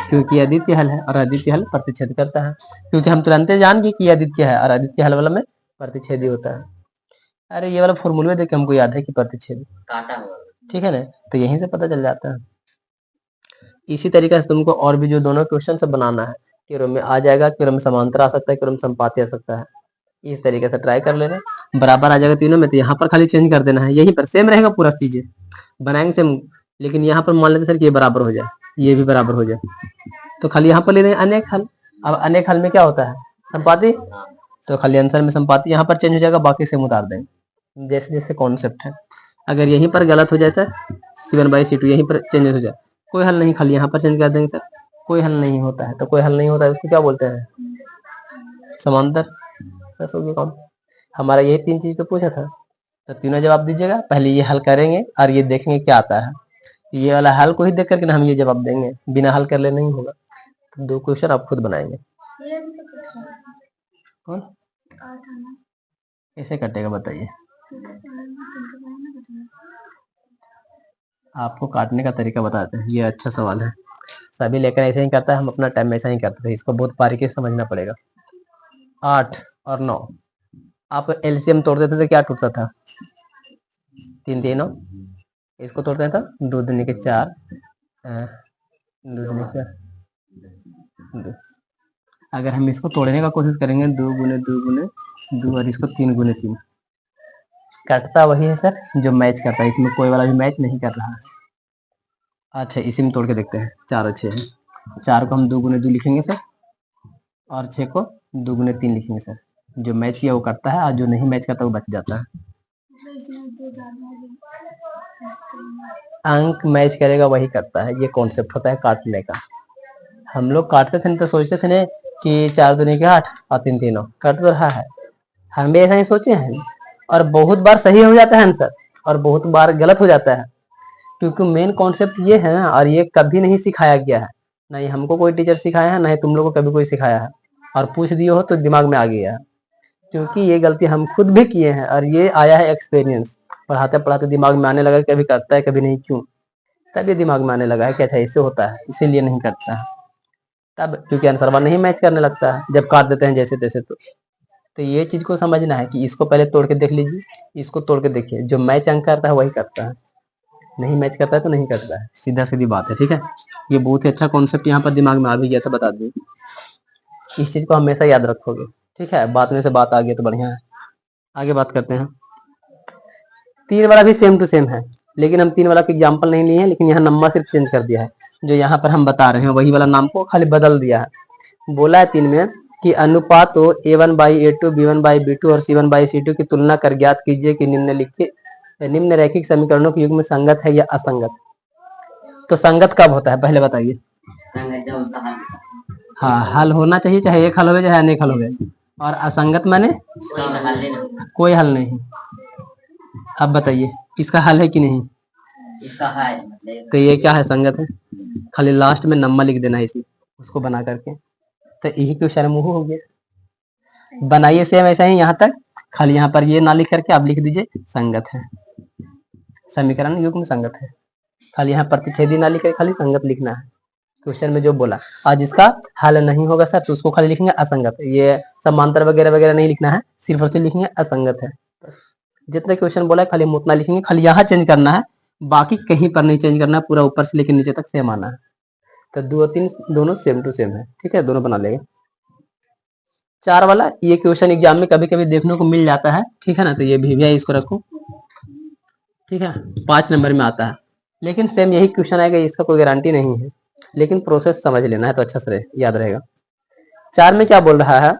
क्योंकि अद्वितीय हल है और अद्वितीय हल प्रतिच्छेद करता है। क्योंकि हम तुरंत जान गए कि अद्वितीय है और अद्वितीय हल वाला में प्रतिच्छेदी होता है। अरे ये वाला फॉर्मूला देख के हमको याद है कि प्रतिच्छेद काटा हुआ, ठीक है ना, तो यहीं से पता चल जाता है। इसी तरीके से तुमको और भी जो दोनों क्वेश्चन से बनाना है, क्यों में आ जाएगा, क्यों में समांतर आ सकता है, क्यों में संपाती आ सकता है। इस तरीके से ट्राई कर लेना, बराबर आ जाएगा तीनों में, तो यहाँ पर खाली चेंज कर देना है, यहीं पर सेम रहेगा पूरा चीजें बनाएंगे सेम, लेकिन यहाँ पर मान लेते सर कि ये बराबर हो जाए, ये भी बराबर हो जाए, तो खाली यहाँ पर ले लेंगे अनेक हल। अब अनेक हल में क्या होता है, संपाती, तो खाली आंसर में संपाती यहाँ पर चेंज हो जाएगा, बाकी सेम उतार देंगे जैसे जैसे कॉन्सेप्ट है। अगर यहीं पर गलत हो जाए सर c1/c2 यहीं पर चेंज हो जाए, कोई हल नहीं, खाली यहाँ पर चेंज कर देंगे सर, कोई हल नहीं होता है, तो कोई हल नहीं होता है उसको क्या बोलते हैं, समांतर। बस हो गया काम हमारा, यही 3 चीज तो पूछा था, तो तीनों जवाब दीजिएगा। पहले ये हल करेंगे और ये देखेंगे क्या आता है, ये वाला हल को ही देख करके हम ये जवाब देंगे, बिना हल कर ले नहीं होगा। तो 2 क्वेश्चन आप खुद बनाएंगे। कौन कैसे कटेगा बताइए, आपको काटने का तरीका बताते हैं। ये अच्छा सवाल है, सभी लेकर ऐसे ही करता है, हम अपना टाइम में ऐसा ही करते थे, इसको बहुत बारीकी से समझना पड़ेगा। 8 और 9 आप एलसीएम तोड़ते थे तो क्या टूटता था, 3 3 9, इसको तोड़ते हैं तो 2 दूनी के 4, 2 दूनी के 2। अगर हम इसको तोड़ने का कोशिश करेंगे 2 गुने 2 गुने 2, और इसको 3 गुने 3, कटता वही है सर जो मैच करता है, इसमें कोई वाला भी मैच नहीं कर रहा है। अच्छा इसी में तोड़ के देखते हैं, 4 और 6 है, 4 को हम 2 गुने 2 लिखेंगे सर, और 6 को 2 गुने 3 लिखेंगे सर, जो मैच किया वो करता है और जो नहीं मैच करता वो बच जाता है। तो इसमें जो ज्यादा अंक मैच करेगा वही करता है, ये कॉन्सेप्ट होता है काटने का। हम लोग काटते थे तो सोचते थे ना कि 4 दूनी के 8 और 3 तीनों कट तो रहा है, हम भी ऐसा ही सोचे हैं और बहुत बार सही हो जाता है आंसर और बहुत बार गलत हो जाता है, क्योंकि मेन कॉन्सेप्ट ये है ना, और ये कभी नहीं सिखाया गया है, ना ही हमको कोई टीचर सिखाया है, ना ही तुम लोगों को कभी कोई सिखाया है, और पूछ दिए हो तो दिमाग में आ गया है, क्योंकि ये गलती हम खुद भी किए हैं और ये आया है एक्सपीरियंस। पढ़ाते पढ़ाते दिमाग में आने लगा, कभी करता है कभी नहीं, क्यों, तब ये दिमाग में आने लगा है कि अच्छा इससे होता है, इसीलिए नहीं करता है, तब क्योंकि आंसर नहीं मैच करने लगता है जब काट देते हैं जैसे तैसे। तो ये चीज को समझना है कि इसको पहले तोड़ के देख लीजिए, इसको तोड़ के देखिए, जो मैच अंक करता है वही करता है, नहीं मैच करता है तो नहीं करता है, सीधा सीधी बात है। ठीक है, ये बहुत ही अच्छा कॉन्सेप्ट यहाँ पर दिमाग में आ भी गया था, बता दूं, इस चीज को हमेशा याद रखोगे। ठीक है, बात में से बात आ गई तो बढ़िया है, आगे बात करते हैं। 3 वाला भी सेम टू सेम है, लेकिन हम 3 वाला का एग्जाम्पल नहीं लिए हैं, लेकिन यहाँ नंबर सिर्फ चेंज कर दिया है, जो यहाँ पर हम बता रहे हैं वही वाला नाम को खाली बदल दिया है। बोला है 3 में कि अनुपात हो A1/A2 B1/B2 और C1/C2 की तुलना कर ज्ञात कीजिए कि निम्न रैखिक समीकरणों के युग्म संगत है या असंगत। तो संगत कब होता है पहले बताइए। जब उसका हल होता है, हाँ, हल होना चाहिए, चाहे एक हल हो चाहे अनेक हल हो, और असंगत माने कोई हल नहीं, कोई हल नहीं। अब बताइए इसका हल है कि नहीं, इसका है मतलब तो ये क्या है, संगत है, खाली लास्ट में नंबर लिख देना है इसी उसको बना करके, तो यही क्वेश्चन मुँह हो गया। बनाइए सेम ऐसा ही यहाँ तक, खाली यहाँ पर ये ना लिख करके आप लिख दीजिए संगत है, समीकरण युग्म संगत है, खाली यहाँ प्रतिच्छेदी ना लिख खाली संगत लिखना है क्वेश्चन में जो बोला। आज इसका हल नहीं होगा सर तो उसको खाली लिखेंगे असंगत, ये समांतर वगैरह वगैरह नहीं लिखना है, सिर्फ और सिर्फ लिखेंगे असंगत है। जितने क्वेश्चन बोला है खाली हम उतना लिखेंगे, खाली यहाँ चेंज करना है, बाकी कहीं पर नहीं चेंज करना है, पूरा ऊपर से लेकर नीचे तक सेम आना है। तो 2 और 3 दोनों सेम टू सेम है, ठीक है, दोनों बना लेंगे। 4 वाला ये क्वेश्चन एग्जाम में कभी कभी देखने को मिल जाता है, ठीक है ना, तो ये भी भैया इसको रखो, ठीक है, 5 नंबर में आता है, लेकिन सेम यही क्वेश्चन आएगा, इसका कोई गारंटी नहीं है, लेकिन प्रोसेस समझ लेना है तो अच्छा से याद रहेगा। 4 में क्या बोल रहा है,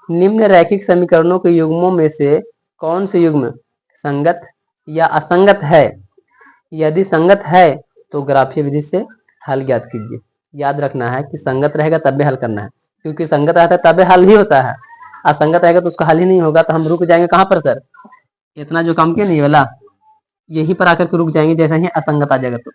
निम्न रैखिक समीकरणों के युग्मों में से कौन से युग्म संगत या असंगत है, यदि संगत है तो ग्राफीय विधि से हल ज्ञात कीजिए। याद रखना है कि संगत रहेगा तब भी हल करना है, क्योंकि संगत रहता है तब हल ही होता है, असंगत रहेगा तो उसका हल ही नहीं होगा, तो हम रुक जाएंगे कहाँ पर सर, इतना जो काम किया नहीं वाला यहीं पर आकर के रुक जाएंगे, जैसा ही असंगत आ जाएगा तो।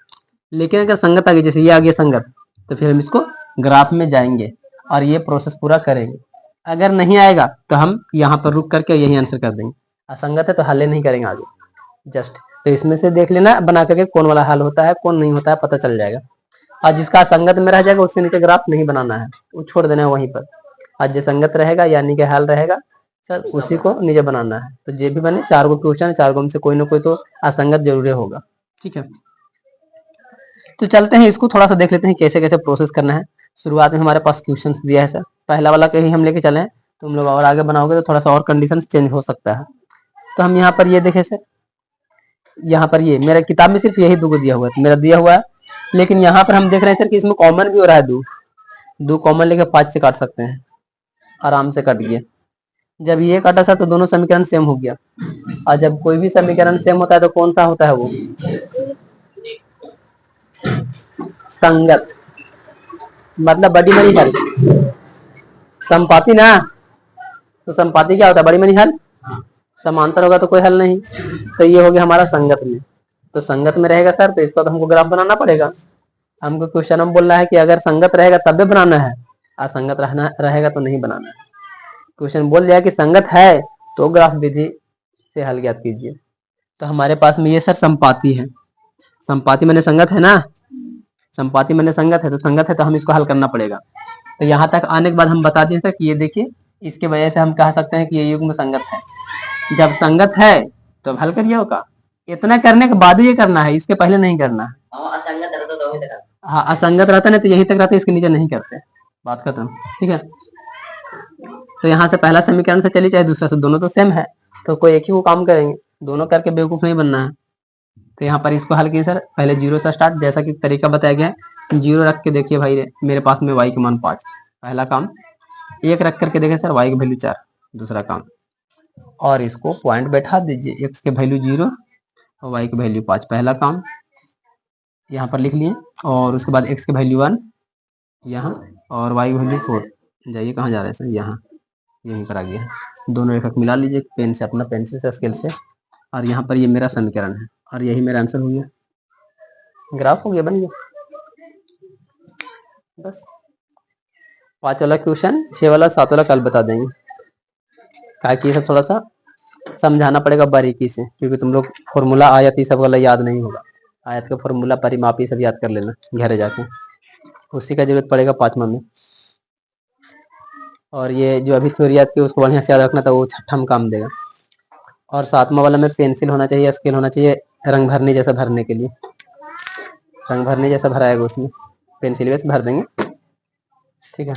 लेकिन अगर संगत आ गई, जैसे ये आ गया संगत, तो फिर हम इसको ग्राफ में जाएंगे और ये प्रोसेस पूरा करेंगे। अगर नहीं आएगा तो हम यहाँ पर रुक करके यही आंसर कर देंगे, असंगत है तो हल नहीं करेंगे आगे जस्ट। तो इसमें से देख लेना बना करके कौन वाला हल होता है कौन नहीं होता है, पता चल जाएगा। और जिसका असंगत में रह जाएगा उसके नीचे ग्राफ नहीं बनाना है, वो छोड़ देना है वहीं पर। आज जो संगत रहेगा यानी कि हल रहेगा सर उसी को नीचे बनाना है। तो जो भी बने 4 गो क्वेश्चन है, 4 गो में से कोई ना कोई तो असंगत जरूर होगा, ठीक है। तो चलते हैं इसको थोड़ा सा देख लेते हैं कैसे कैसे प्रोसेस करना है। शुरुआत में हमारे पास क्वेश्चन दिया है सर, पहला वाला कहीं हम लेके चले हैं, तुम लोग और आगे बनाओगे तो थोड़ा सा और कंडीशन चेंज हो सकता है। तो हम यहाँ पर ये देखें सर, यहाँ पर ये मेरा किताब में सिर्फ यही 2 को दिया हुआ है, मेरा दिया हुआ है, लेकिन यहाँ पर हम देख रहे हैं सर कि इसमें कॉमन भी हो रहा है, 2 कॉमन लेके 5 से काट सकते हैं, आराम से कट गया। जब ये कटा था तो दोनों समीकरण सेम हो गया, और जब कोई भी समीकरण सेम होता है तो कौन सा होता है वो संगत, मतलब बड़ी मनी हल, संपाती ना, तो संपाती क्या होता है, बड़ी मनी हल, समांतर होगा तो कोई हल नहीं, तो ये हो गया हमारा संगत में। तो संगत में रहेगा सर तो इसका तो हमको ग्राफ बनाना पड़ेगा, हमको क्वेश्चन में बोल रहा है कि अगर संगत रहेगा तब भी बनाना है, असंगत रहेगा तो नहीं बनाना है। क्वेश्चन बोल दिया कि संगत है तो ग्राफ विधि से हल ज्ञात कीजिए। तो हमारे पास में ये सर संपाती है, संपाती मैंने संगत है ना, संपाती मैंने संगत है, तो संगत है तो हम इसको हल करना पड़ेगा। तो यहाँ तक आने के बाद हम बता दें सर कि ये देखिए इसके वजह से हम कह सकते हैं कि ये युग्म संगत है। जब संगत है तो अब हल करिए होगा, इतना करने के बाद ये करना है, इसके पहले नहीं करना है। असंगत रहता तो वही तक, हाँ, असंगत रहता ना तो यही तक रहता है, इसके नीचे नहीं करते, बात खत्म, ठीक है। तो यहाँ से पहला समीकरण से चलिए चाहे दूसरा से, दोनों तो सेम है, तो कोई एक ही वो काम करेंगे, दोनों करके बेवकूफ नहीं बनना है। तो यहाँ पर इसको हल किए सर, पहले 0 से स्टार्ट, जैसा कि तरीका बताया गया है, 0 रख के देखिए भाई मेरे पास में y के मान 5, पहला काम। 1 रख करके देखें सर y की वैल्यू 4, दूसरा काम। और इसको पॉइंट बैठा दीजिए, x के वैल्यू 0 और y की वैल्यू 5, पहला काम यहाँ पर लिख लिए। और उसके बाद x की वैल्यू 1 यहाँ और y की वैल्यू 4, जाइए कहाँ जा रहे हैं सर, यहाँ यहीं पर आ गया। दोनों रेखा मिला लीजिए पेन से, अपना पेंसिल से, स्केल से, और यहाँ पर ये मेरा समीकरण है और यही मेरा आंसर हो गया। ग्राफ हो गया, बन गया। बस 5 वाला क्वेश्चन, 6 वाला 7 वाला कल बता देंगे, क्या कि ये सब थोड़ा सा समझाना पड़ेगा बारीकी से, क्योंकि तुम लोग फॉर्मूला आयत ये सब वाला याद नहीं होगा। आयत का फॉर्मूला, परिमापी सब याद कर लेना घर जाके, उसी का जरूरत पड़ेगा 5वां में। और ये जो अभी थ्योरी याद की उसको बढ़िया से याद रखना, तो वो 6ठा में काम देगा। और 7वां वाला में पेंसिल होना चाहिए, स्केल होना चाहिए, रंग भरने जैसा भरने के लिए, रंग भरने जैसा भराएगा उसमें, पेंसिल से भर देंगे, ठीक है।